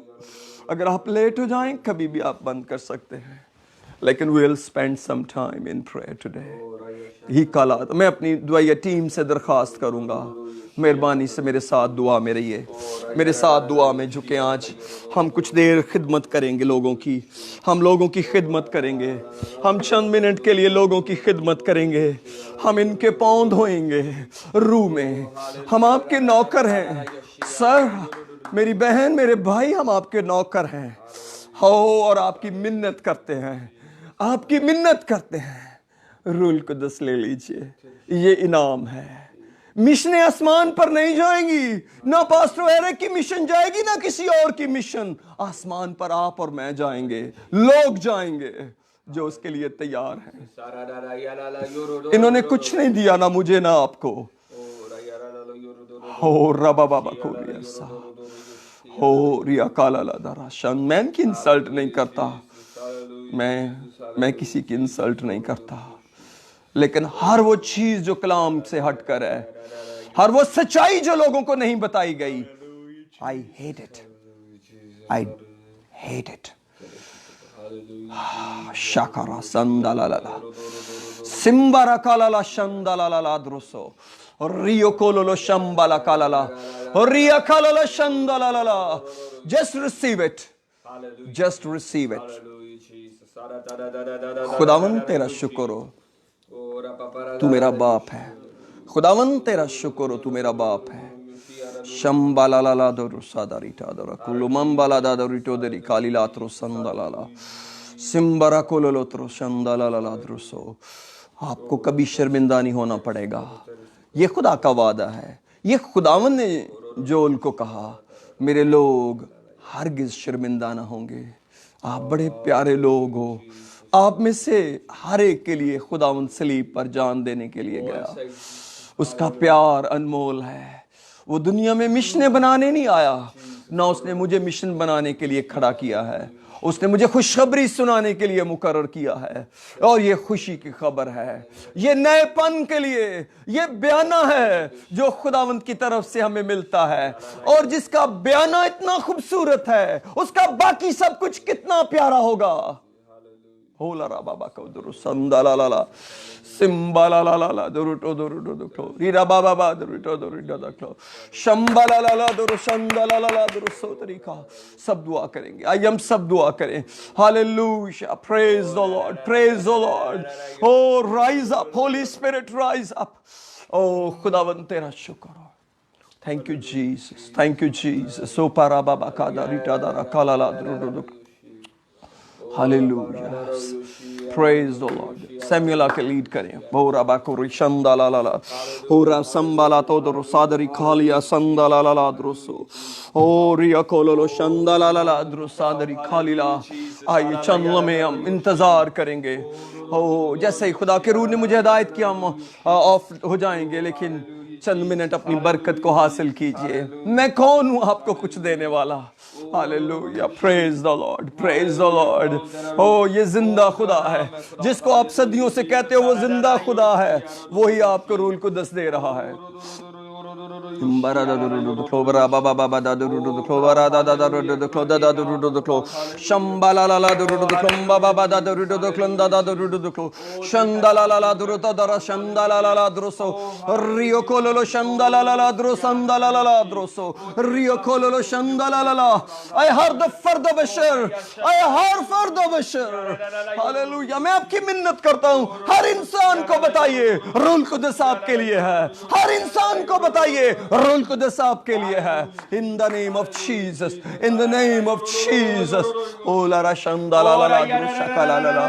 अगर आप लेट हो जाएं कभी भी आप बंद कर सकते हैं, लेकिन we will spend some time in prayer today. ही काला मैं अपनी दुआया टीम से दरखास्त करूंगा, मेहरबानी से मेरे साथ दुआ में रहिए, मेरे साथ दुआ में झुके। आज हम कुछ देर खिदमत करेंगे लोगों की, हम लोगों की खिदमत करेंगे, हम चंद मिनट के लिए लोगों की खिदमत करेंगे, हम इनके पाँव धोएंगे रूह में। हम आपके नौकर हैं सर, मेरी बहन मेरे भाई, हम आपके नौकर हैं। हो, और आपकी मिन्नत करते हैं, आपकी मिन्नत करते हैं। रूल को दस ले लीजिए, ये इनाम है। मिशनें आसमान पर नहीं जाएंगी, ना पास्टर एरिक की मिशन जाएगी, ना किसी और की मिशन। आसमान पर आप और मैं जाएंगे, लोग जाएंगे जो उसके लिए तैयार हैं। इन्होंने कुछ नहीं दिया, ना मुझे ना आपको। हो रबा बाबा को हो रिया काला दारा शन। मैं इनकी इंसल्ट नहीं करता, मैं किसी की इंसल्ट नहीं करता, लेकिन हर वो चीज जो कलाम से हटकर है, हर वो सच्चाई जो लोगों को नहीं बताई गई, I hate it. I hate it. Shakara sandalalala. Simbara kalala shandalalala druso. Rio kololo shambala kalala. Ria kalala shandalalala. Just receive it. Just receive it. खुदावन तेरा शुक्र हो, तू मेरा बाप है। खुदावन तेरा शुक्र हो, तू मेरा बाप है। Shambalala dorusadarita darakulumambala dadarito deri kalilatro sandalala सिम्बरा कोलोलोत्रो शंदालाला द्रुसो। आपको कभी शर्मिंदा नहीं होना पड़ेगा, ये खुदा का वादा है। ये खुदावन ने जोल को कहा, मेरे लोग हरगिज शर्मिंदा ना होंगे। आप बड़े प्यारे लोग हो, आप में से हर एक के लिए खुदावन सलीब पर जान देने के लिए गया। उसका प्यार अनमोल है। वो दुनिया में मिशन बनाने नहीं आया, ना उसने मुझे मिशन बनाने के लिए खड़ा किया है, उसने मुझे खुशखबरी सुनाने के लिए मुकर्रर किया है। और ये खुशी की खबर है, ये नएपन के लिए ये बयाना है जो खुदावंद की तरफ से हमें मिलता है। और जिसका बयाना इतना खूबसूरत है, उसका बाकी सब कुछ कितना प्यारा होगा। होला रा बाबा को दुरु संदालाला सिम्बालाला दुरुटो दुरुटो दुखो रीरा बाबा बा दुरुटो दुरुटो दुखो शंबालाला दुरु संदालाला दुरु सोतरिका। सब दुआ करेंगे, आइए हम सब दुआ करें। Hallelujah, praise the Lord, praise the Lord. ओ rise up holy spirit, rise up. ओ खुदावंद तेरा शुक्र हो। Thank you Jesus, thank you Jesus. ओ पारा बाबा का दारिटा दारा कालाला दुरुटो दुखो। Hallelujah. Praise the Lord. Samuel आके लीड करें। बोरा बाकुरी शंदाला ला ला होरा संबाला तो दरो सादरी खालिया संदाला ला ला द्रोसो ओरिया कोलोलो शंदाला ला ला द्रो सादरी खालीला। आइए चंद लम्हे हम इंतजार करेंगे। ओ जैसे ही खुदा के रूह ने मुझे हिदायत किया, हम ऑफ हो जाएंगे, लेकिन चंद मिनट अपनी बरकत को हासिल कीजिए। मैं कौन हूं आपको कुछ देने वाला। Hallelujah, praise the Lord, praise the Lord. ओ ये जिंदा खुदा है, जिसको आप सदियों से कहते हो वो जिंदा खुदा है, वही आपको रूल को दस दे रहा है। मैं आपकी मिन्नत करता हूँ, हर इंसान को बताइए रूल कुदस आपके लिए है। हर इंसान को बताइए रूल कुदस आपके लिए है। In the name of Jesus, in the name of Jesus. ओला रा शंदाला ला ला द्रुशकाला ला ला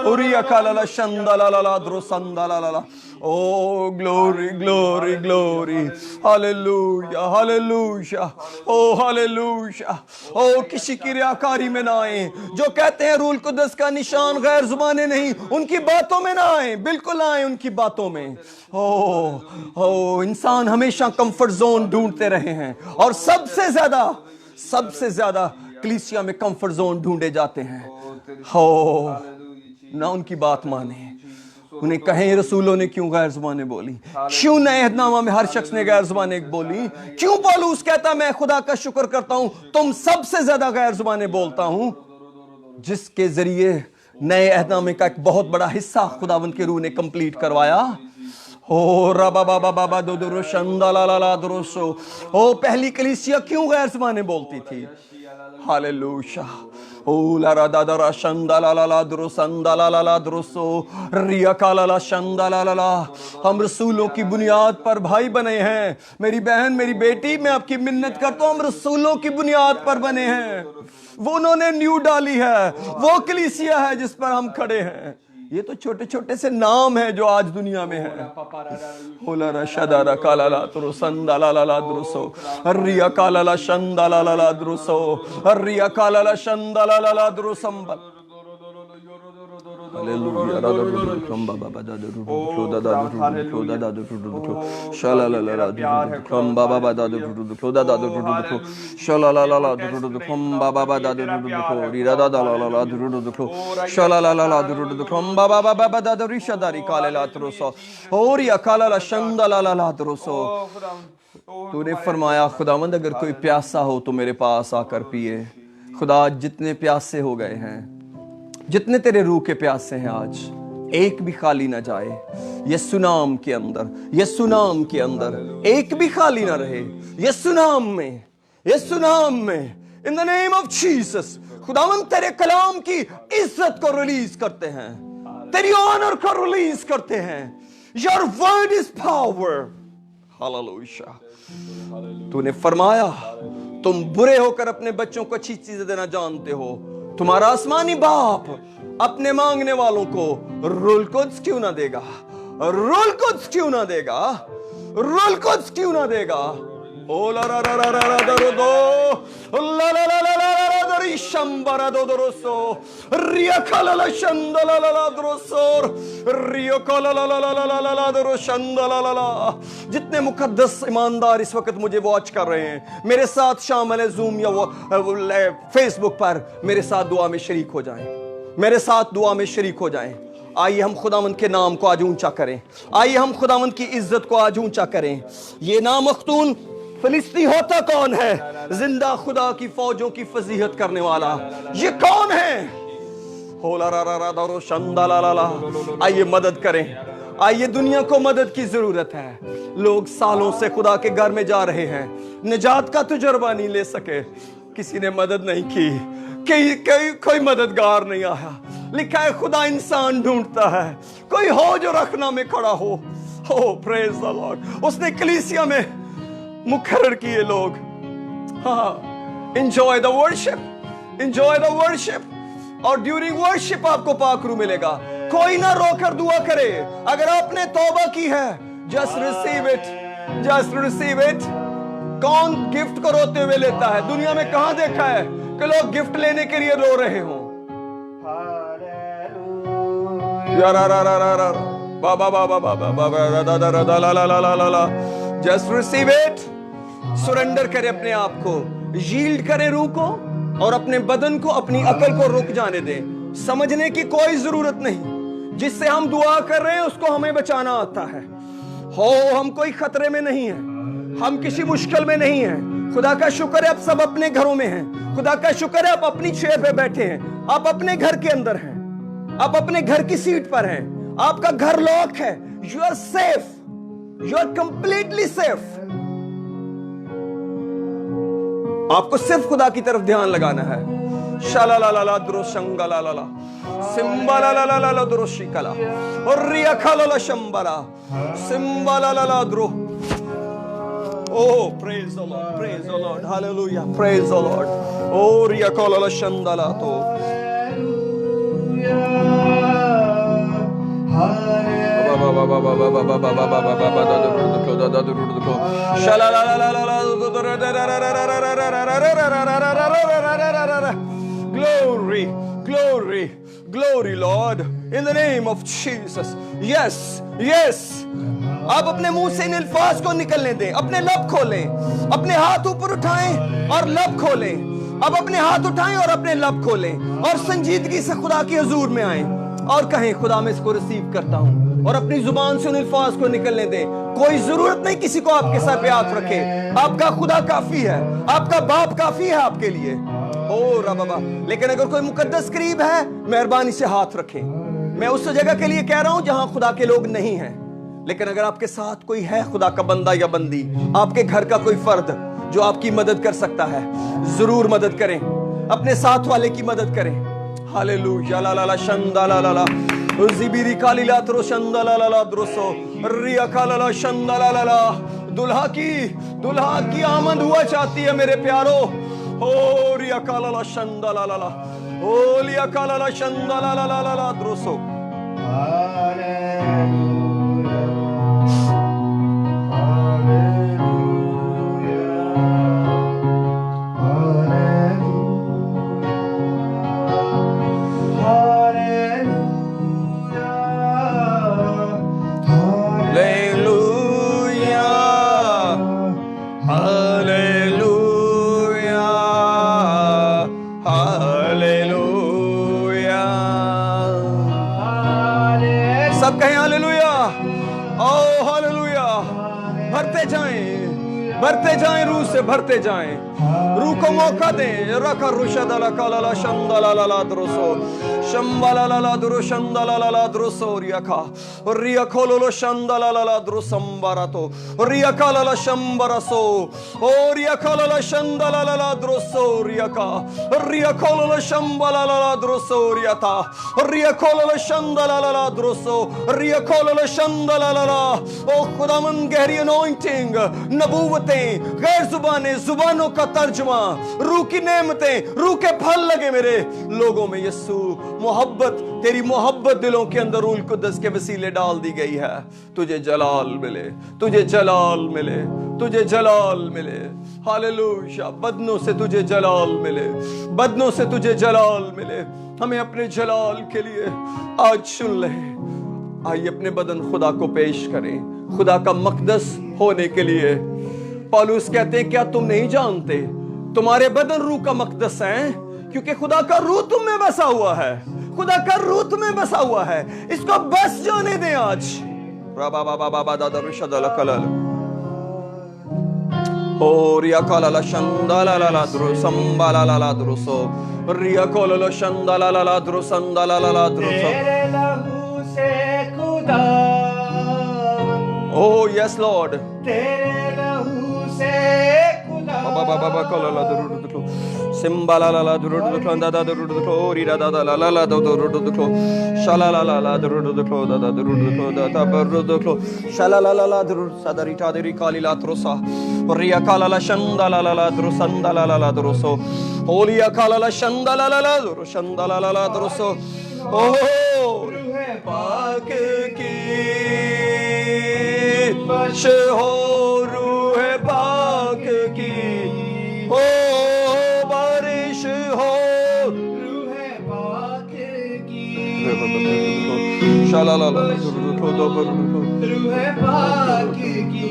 ओरिया काला ला शंदाला ला ला द्रुसंदाला ला ला। Oh glory, glory, glory. Hallelujah, hallelujah. Oh hallelujah. Oh किसी की रियाकारी में ना आए। जो कहते हैं रूल कुदस का निशान गैर जुबाने नहीं, उनकी बातों में ना आए, बिल्कुल आए उनकी बातों में। oh इंसान हमेशा कंफर्ट जोन ढूंढते रहे हैं, और सबसे ज्यादा कलीसिया में कंफर्ट जोन ढूंढे जाते हैं। ना उनकी बात माने, उन्हें कहें रसूलों ने क्यों गैर ज़ुबानें बोली, क्यों नए अहदनामा में हर शख्स ने गैर ज़ुबानें बोली, क्यों पौलुस कहता मैं खुदा का शुक्र करता हूं तुम सबसे ज्यादा गैर ज़ुबानें बोलता हूं, जिसके जरिए नए अहदनामे का एक बहुत बड़ा हिस्सा खुदावंद के रूह ने कंप्लीट करवाया। ओ रबा बाबा बाबा दो दुरो शंदाला ला ला दुरोसो। ओ पहली कलीसिया क्यों गैर ज़ुबानें बोलती थी। हालेलुया। ओ ला रा दा दा रा शंदाला ला ला दुरो संदाला ला ला दुरोसो रिया काला ला शंदाला ला ला। हम रसूलों की बुनियाद पर भाई बने हैं। मेरी बहन, मेरी बेटी, मैं आपकी मिन्नत करता हूं, हम रसूलों की बुनियाद पर बने हैं। वो उन्होंने न्यू डाली है, वो कलीसिया है जिस पर हम खड़े हैं। ये तो छोटे छोटे से नाम है जो आज दुनिया में है। होला रा शदारा काला ला तुरो संदाला ला ला दुरोसो रिया काला ला शंदाला ला ला दुरोसो रिया काला ला शंदाला ला ला दुरोसंबल। हालेलुया। कम बाबा बादा दुरु दादा दुरु दादा दुरु शाला ला ला दुरु कम बाबा बादा दुरु दादा दुरु शाला ला ला दुरु कम बाबा बादा दुरु री दादा ला ला ला दुरु शाला ला ला दुरु कम बाबा बाबा बादा दुरु शदारी काले ला तुरोसो और या काला ला शंदा ला ला ला तुरोसो। तूने फरमाया खुदावंद अगर कोई प्यासा हो तो मेरे पास आकर पिए। खुदा जितने प्यासे हो गए हैं, जितने तेरे रूह के प्यासे हैं, आज एक भी खाली ना जाए। यीशु नाम के अंदर, यीशु नाम के अंदर एक भी खाली ना रहे। यीशु नाम में, यीशु नाम में, इन द नेम ऑफ जीसस। खुदावंद तेरे कलाम की इज्जत को रिलीज करते हैं, तेरी ऑनर को रिलीज करते हैं। Your word is power. Hallelujah. तूने फरमाया तुम बुरे होकर अपने बच्चों को अच्छी चीजें देना जानते हो, तुम्हारा आसमानी बाप अपने मांगने वालों को रूल कुद्स क्यों ना देगा? रूल कुद्स क्यों ना देगा? रूल कुद्स क्यों ना देगा? ओ ला ला ला ला ला दरो दो ला ला ला ला ला दरी शंबरा दो दरोसो रिया काला ला शंदला ला ला दरोसोर रियो काला ला ला ला ला ला ला दरो शंदला ला ला। जितने मुकद्दस ईमानदार इस वक्त मुझे वॉच कर रहे हैं, मेरे साथ शामिल है जूम या वो फेसबुक पर, मेरे साथ दुआ में शरीक हो जाएं, मेरे साथ दुआ में शरीक हो जाएं। आइए हम खुदावंद के नाम को आज ऊंचा करें, आइए हम खुदावंद की इज्जत को आज ऊंचा करें। ये नामख्तून फिलिस्ती होता कौन है? जिंदा खुदा की फौजों की फजीहत करने वाला, ये कौन है? हो ला रा रा रा दरो शंदा ला ला ला। आइए मदद करें, आइए दुनिया को मदद की जरूरत है। लोग सालों से खुदा के घर में जा रहे हैं, निजात का तजुर्बा नहीं ले सके, किसी ने मदद नहीं की, कोई मददगार नहीं आया। लिखा है खुदा इंसान ढूंढता है, कोई हो जो रखना में खड़ा हो। Praise the Lord. उसने कलीसिया में मुकर्रर किए लोग। हाँ, enjoy the worship, enjoy the worship. और ड्यूरिंग वर्शिप आपको पाकरू मिलेगा। कोई ना रोकर दुआ करे। अगर आपने तौबा की है, just receive it, just receive it. कौन गिफ्ट को रोते हुए लेता है? दुनिया में कहां देखा है कि लोग गिफ्ट लेने के लिए रो रहे हों? Just receive it. सरेंडर करे अपने आप को, यील्ड करे रूह को, और अपने बदन को, अपनी अकल को रुक जाने दे। समझने की कोई जरूरत नहीं, जिससे हम दुआ कर रहे हैं उसको हमें बचाना आता है। हम कोई खतरे में नहीं है, हम किसी मुश्किल में नहीं है। खुदा का शुक्र है आप सब अपने घरों में हैं। खुदा का शुक्र है आप अपनी चेयर पे बैठे हैं, आप अपने घर के अंदर हैं, आप अपने घर की सीट पर हैं, आपका घर लॉक है। You are safe, you are completely safe. आपको सिर्फ खुदा की तरफ ध्यान लगाना है। शाला ला ला ला द्रो शंगा ला ला ला सिम्बा ला ला ला ला ला द्रो शिकला और रिया खाला ला शंबरा सिम्बा ला ला ला द्रो। Oh, praise the Lord, praise the Lord, hallelujah, praise the Lord. Oh, riya kala la shandala to. Glory, glory, glory, Lord, in the name of Jesus. Yes, yes. आप अपने मुंह से इन अल्फाज को निकलने दें, अपने लब खोलें, अपने हाथ ऊपर उठाएं और लब खोलें। अब अपने हाथ उठाएं और अपने लब खोलें और संजीदगी से खुदा की हुजूर में आएं और कहें खुदा मैं इसको रिसीव करता हूं, और अपनी जुबान से उन अल्फाज को निकलने दें। कोई जरूरत नहीं किसी को आपके सर पे हाथ रखे, आपका खुदा काफी है, आपका बाप काफी है आपके लिए। ओ रब्बा, लेकिन अगर कोई मुकद्दस करीब है, मेहरबानी से हाथ रखें। मैं उस जगह के लिए कह रहा हूं जहां खुदा के लोग नहीं हैं, लेकिन अगर आपके साथ कोई है खुदा का बंदा या बंदी, आपके घर का कोई फर्द जो आपकी मदद कर सकता है, जरूर मदद करें, अपने साथ वाले की मदद करें। हालेलुया ला ला ला शंदा ला ला ला ज़िबिरी काली ला त्रो शंदा ला ला ला द्रोसो रिया काला ला शंदा ला ला ला। दुल्हा की आमद हुआ चाहती है मेरे प्यारो। ओ रिया काला ला शंदा ला ला ला ओ लिया काला ला शंदा ला ला ला ला ला द्रोसो। भरते जाएं, रूह से भरते जाएं, रूह को मौका दें। रखा रुशद ला काला ला शंदा ला ला ला द्रोसो शंबा ला ला ला द्रो शंदा ला ला ला द्रोसो रिया खा और रिया खोलो लो शंदा ला ला ला द्रोसंबारा तो रिया काला ला शंबरा सो और रिया काला ला शंदा ला ला ला द्रोसो रिया का रिया खोलो लो शंबा ला ला ला द्रोसो रिया था रिया खोलो लो शंदा ला ला ला द्रोसो रिया खोलो लो शंदा ला ला ला। ओ खुदावन गहरी अनॉइंटिंग, नबूवतें, गैर जुबानें, जुबानों का तर्जुमा, रूह की नेमतें, रूह के फल लगे मेरे लोगों में। यीशु मोहब्बत, तेरी मोहब्बत दिलों के अंदर रूह कुद्दस के वसीले डाल दी गई है। तुझे जलाल मिले, तुझे जलाल मिले, तुझे जलाल मिले। हालेलुया। बदनों से तुझे जलाल मिले, बदनों से तुझे जलाल मिले। हमें अपने जलाल के लिए आज चुन ले। आइए अपने बदन खुदा को पेश करें, खुदा का मकदस होने के लिए। पौलुस कहते हैं क्या तुम नहीं जानते तुम्हारे बदन रूह का मकदस है, क्योंकि खुदा का रूह तुम में बसा हुआ है, खुदा का रूह तुम्हें बसा हुआ है। इसको बस जाने दें आज। Oria kalala shandala la la dro sambala la la dro so ria kolala shandala la la dro sandala la la dro so. तेरे लहू से खुदा, Oh yes Lord. तेरे लहू से खुदा, Baba baba kolala dro dro simbala la la dro dro da da dro dro ori da da la la la dro dro dro shala la la la dro dro da da dro dro da da dro dro shala la la la dro sadari ta deri kali la trosa ria kala la shanda la la la dro sanda la la la dro so olia kala la shanda la la la dro shanda la la la dro so. Oh रूह पाक की बशहो रूह पाक की हो बारिश हो रूह पाक की, शालाला रूह पाक की,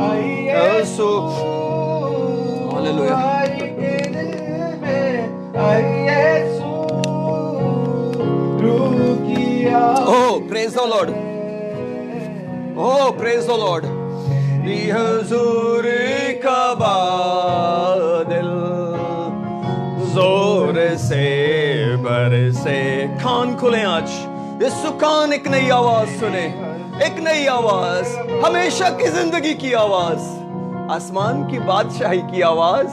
आई यीशु हालेलुया। हमारी दिल में आई यीशु, रूह की Oh, praise the Lord. Oh, praise the Lord. हुजूर का बादल जोर से बरसे। कान खुले आज, इस कान एक नई आवाज सुने, एक नई आवाज, हमेशा की जिंदगी की आवाज, आसमान की बादशाही की आवाज।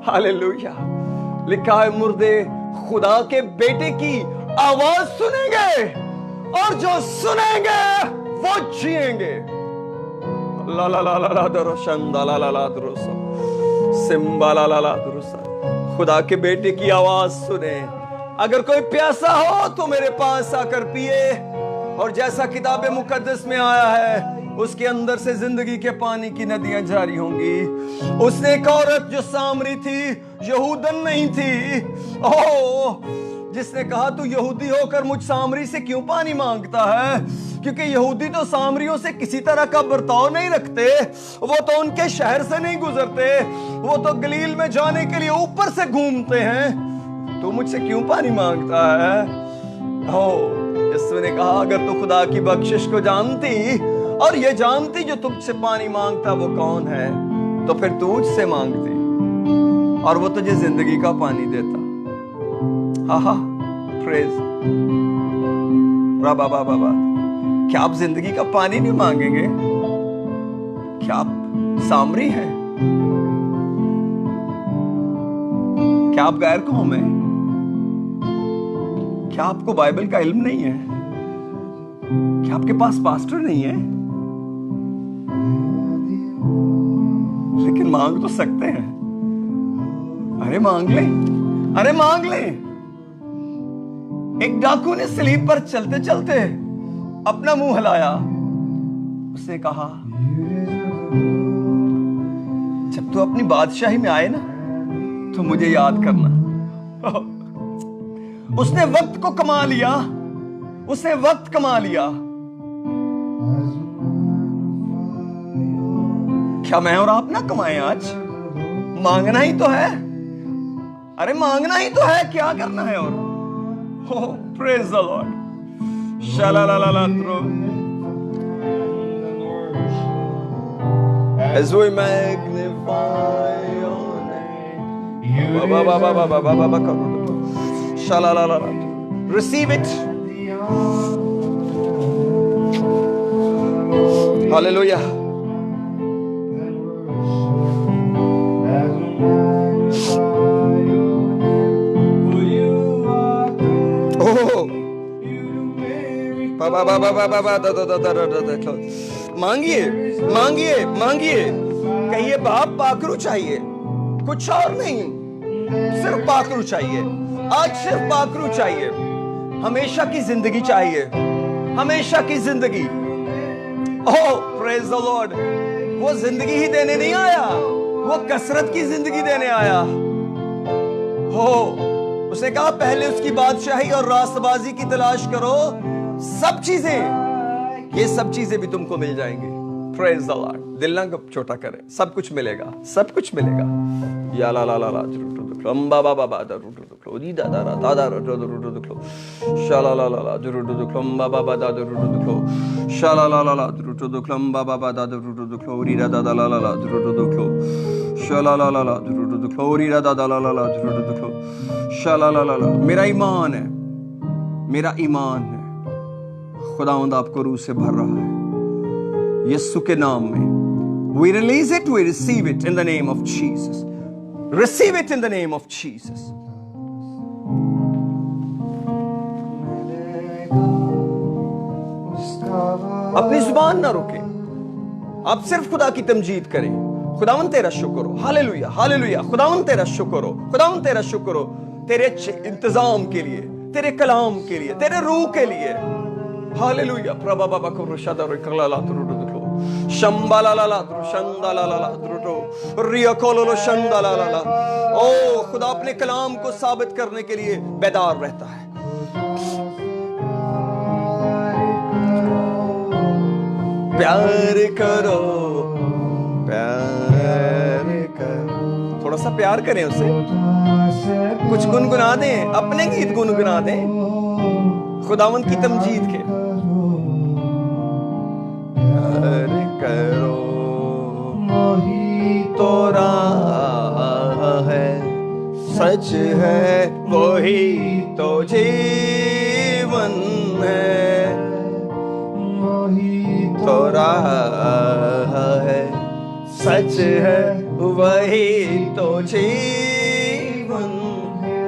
हालेलुया। लिखा है मुर्दे खुदा के बेटे की आवाज सुनेंगे और जो सुनेंगे वो जिएंगे। ला ला ला ला ला दरशंदा ला ला ला दरसा सिम्बा ला ला ला दरसा। खुदा के बेटे की आवाज सुने। अगर कोई प्यासा हो तो मेरे पास आकर पिए, और जैसा किताब मुकद्दस में आया है उसके अंदर से जिंदगी के पानी की नदियां जारी होंगी। उसने एक औरत जो सामरी थी, यहूदन नहीं थी, जिसने कहा तू यहूदी होकर मुझ सामरी से क्यों पानी मांगता है, क्योंकि यहूदी तो सामरियों से किसी तरह का बर्ताव नहीं रखते, वो तो उनके शहर से नहीं गुजरते, वो तो गलील में जाने के लिए ऊपर से घूमते हैं। तू मुझसे क्यों पानी मांगता है? यीशु ने कहा अगर तू खुदा की बख्शिश को जानती और ये जानती जो तुझसे पानी मांगता वो कौन है, तो फिर तू मुझसे मांगती और वो तुझे जिंदगी का पानी देता। प्रेज बाबा बाबा। क्या आप जिंदगी का पानी नहीं मांगेंगे? क्या आप सामरी हैं? क्या आप गैर कौम हैं? क्या आपको बाइबल का इल्म नहीं है? क्या आपके पास पास्टर नहीं है? लेकिन मांग तो सकते हैं। अरे मांग ले, अरे मांग ले। एक डाकू ने सलीब पर चलते चलते अपना मुंह हिलाया। उसने कहा जब तू अपनी बादशाही में आए ना तो मुझे याद करना। उसने वक्त को कमा लिया, उसने वक्त कमा लिया। क्या मैं और आप ना कमाएं आज? मांगना ही तो है। अरे मांगना ही तो है, क्या करना है और? Oh, praise the Lord. Shalalalatro. As we magnify your name. Shalalalatro. Receive it. Hallelujah. مانگیے مانگیے مانگیے, کہیے باپ پاکرو چاہیے, کچھ اور نہیں, صرف پاکرو چاہیے, آج صرف پاکرو چاہیے, ہمیشہ کی زندگی چاہیے, ہمیشہ کی زندگی. Oh, praise the Lord. وہ زندگی ہی دینے نہیں آیا, وہ کثرت کی زندگی دینے آیا. اس نے کہا پہلے اس کی بادشاہی اور راست بازی کی تلاش کرو, سب چیزیں, یہ سب چیزیں بھی تم کو مل جائیں گی. Praise the Lord. دل نہ چھوٹا کرے, سب کچھ ملے گا, سب کچھ ملے گا. یا لا لا لا لا امبا بابا بادا روٹو دکھلو ری دادا را دادا روٹو دکھلو شالا لا لا لا روٹو دکھلو امبا بابا دادا روٹو دکھلو شالا لا لا لا روٹو دکھلو امبا بابا دادا روٹو دکھلو ری دادا لا لا لا روٹو دکھلو شالا لا لا لا روٹو دکھلو ری دادا لا لا لا روٹو دکھلو شالا لا لا لا. میرا ایمان ہے, میرا ایمان ہے, خداوند آپ کو روح سے بھر رہا ہے یسوع کے نام میں. We release it, we receive it in the name of Jesus. Receive it in the name of Jesus. اپنی زبان نہ روکیں, آپ صرف خدا کی تمجید کریں. خداوند تیرا شکر ہو, ہاللویا ہاللویا. خداوند تیرا شکر ہو, خداوند تیرا شکر ہو, تیرے انتظام کے لیے, تیرے کلام کے لیے, تیرے روح کے لیے. ہاللویا. پربا بابا کو رشاد اور کلا لا ترو دکھلو شمبا لا لا لا شندا لا لا لا درو ریا کولو شندا لا لا لا. او خدا اپنے کلام کو ثابت کرنے کے لیے بیدار رہتا ہے. پیار کرو پیار کرو, تھوڑا سا پیار کریں اسے, کچھ گنگنا دیں, اپنے گیت گنگنا دیں خداوند کی تمجید کے. پیار کرو وہی تو راہ ہے, سچ ہے وہی تو جیون ہے, وہی تو راہ ہے, سچ ہے وہی تو جیون ہے.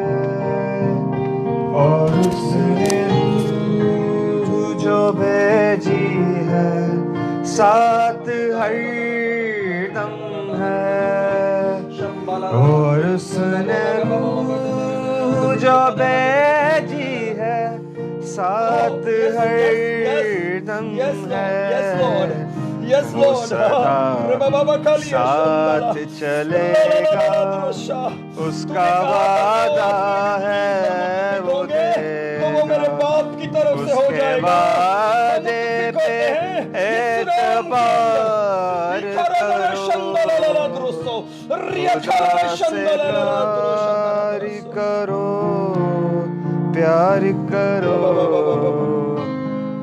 اور اس نے جو بھیجی ہے ساتھ ہر دم ہے, اور اس نے جو بھیجی ہے ساتھ ہر دم ہے, وہ سدا ساتھ چلے گا, اس کا وعدہ ہے وہ دے گا, اس کے وعدے پہ اعتبار کرو, پیار کرو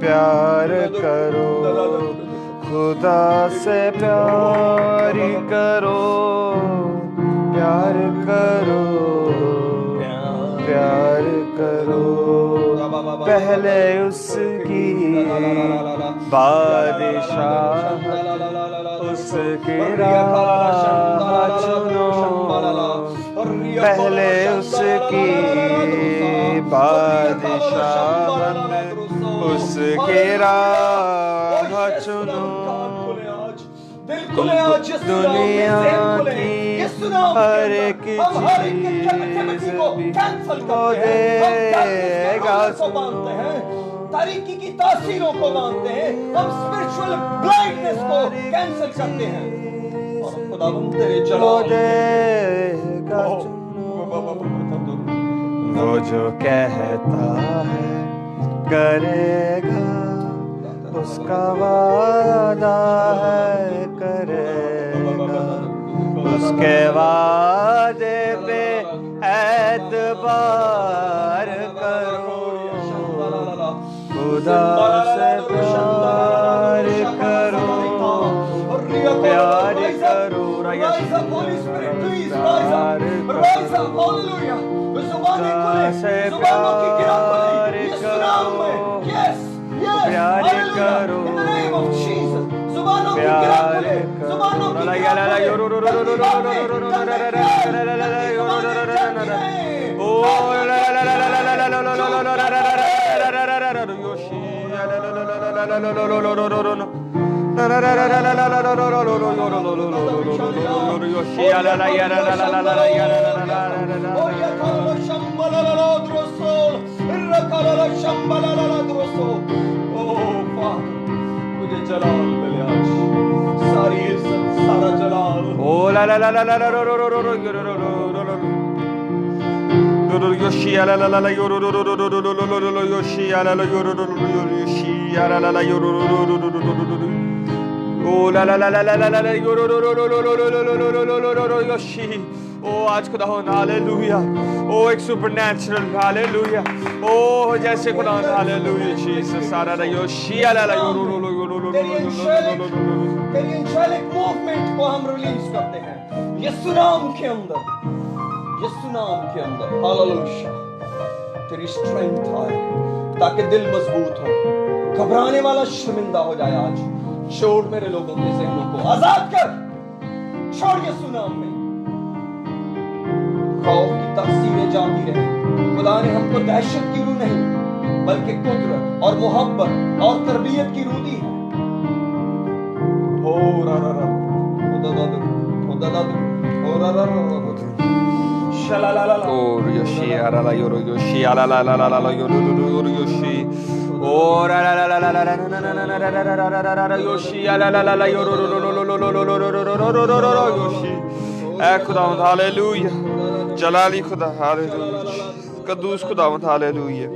پیار کرو, خدا سے پیار کرو, پیار کرو پیار کرو. پہلے اس کی بادشاہ اس کی راہ چنو, پہلے اس کی بادشاہ اس کی راہ چنو. دنیا کی ہر ایک چیز بھی کو دے گا. تاریکی کی تاثیروں کو مانتے ہیں, ہم اسپرچول بلائنڈنس کو کینسل کرتے ہیں, اور خداوند تیرے جلال وہ جو کہتا ہے کرے گا, اس کا وعدہ ہے کرے گا, اس کے وعدے پہ اعتبار کرو, خدا سے پیار کرو پیار کرو خدا سے پیار کرو پیار کرو پیار کرو. मुझे जलाल मिले आज, सारी इज्जत सारा जलाल। Oh la la la la la la ro ro ro ro ro Yoshi la la la la yo ro ro ro ro ro ro ro Yoshi la la yo ro ro ro Yoshi la la la yo ro ro ro ro ro Oh la la la la la la la yo ro ro ro ro ro Yoshi Oh आज खुदा हो hallelujah Oh एक supernatural hallelujah Oh जैसे खुदा हो hallelujah Jesus सारा la Yoshi la la yo रो रो रो तेरी angelic movement को हम रिलीज करते हैं यीशु नाम के अंदर, यीशु नाम के अंदर। हालेलुया। तेरी स्ट्रेंथ आए ताकि दिल मजबूत हो, घबराने वाला शर्मिंदा हो जाए। आज छोड़ मेरे लोगों के ज़हनों को, आजाद कर, छोड़ यीशु नाम में। खौफ की तस्वीरें जाती रहे। खुदा ने हमको दहशत की रूह नहीं बल्कि कुदरत और मोहब्बत और तरबियत की रूह दी है। Oh, ra ra ra, oh da da, oh da da, oh ra ra ra, shala la la la. Oh Yoshi la la yo ro Yoshi la la la la la yo ro ro Yoshi Oh la la la la la la la la Yoshi la la la la yo ro ro ro Yoshi اے خداوند hallelujah Jalali خدا hallelujah قدوس خداوند hallelujah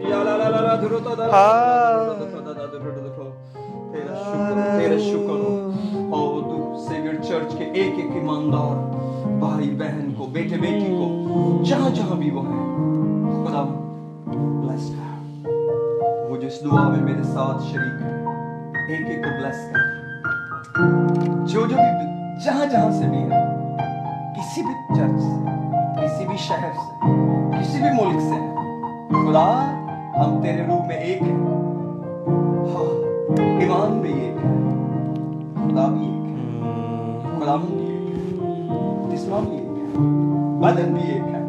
तेरा शुक्र हो तू saviour church के एक एक ईमानदार भाई बहन को, बेटे बेटी को, जहां जहां भी वो है खुदा ब्लेस कर। वो जिस दुआ में मेरे साथ शरीक है एक एक को ब्लेस कर। जो जो भी जहां जहां से भी है, किसी भी चर्च से, किसी भी शहर से, किसी भी मुल्क से है, खुदा हम तेरे रूप में एक है। हाँ, ईमान भी एक है, खुदा भी एक है, खुदा भी एक है, जिस्म भी एक है, बदन भी एक है।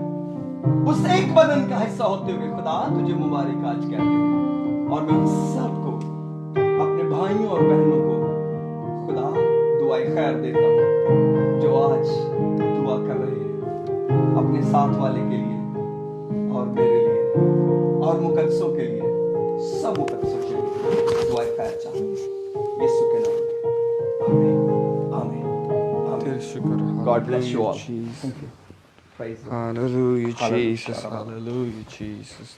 उस एक बदन का हिस्सा होते हुए खुदा तुझे मुबारक आज कहते हैं। और मैं उन सबको, अपने भाइयों और बहनों को खुदा दुआए खैर देता हूँ जो आज दुआ कर रहे हैं अपने साथ वाले के लिए और मेरे लिए और मुकद्दसों के लिए, सब मुकद्दसों के लिए दुआए खैर चाहूँ यीशु के नाम में। आमीन आमीन आमीन। God bless you all. Thank you. Praise the Lord. Hallelujah Jesus, hallelujah Jesus.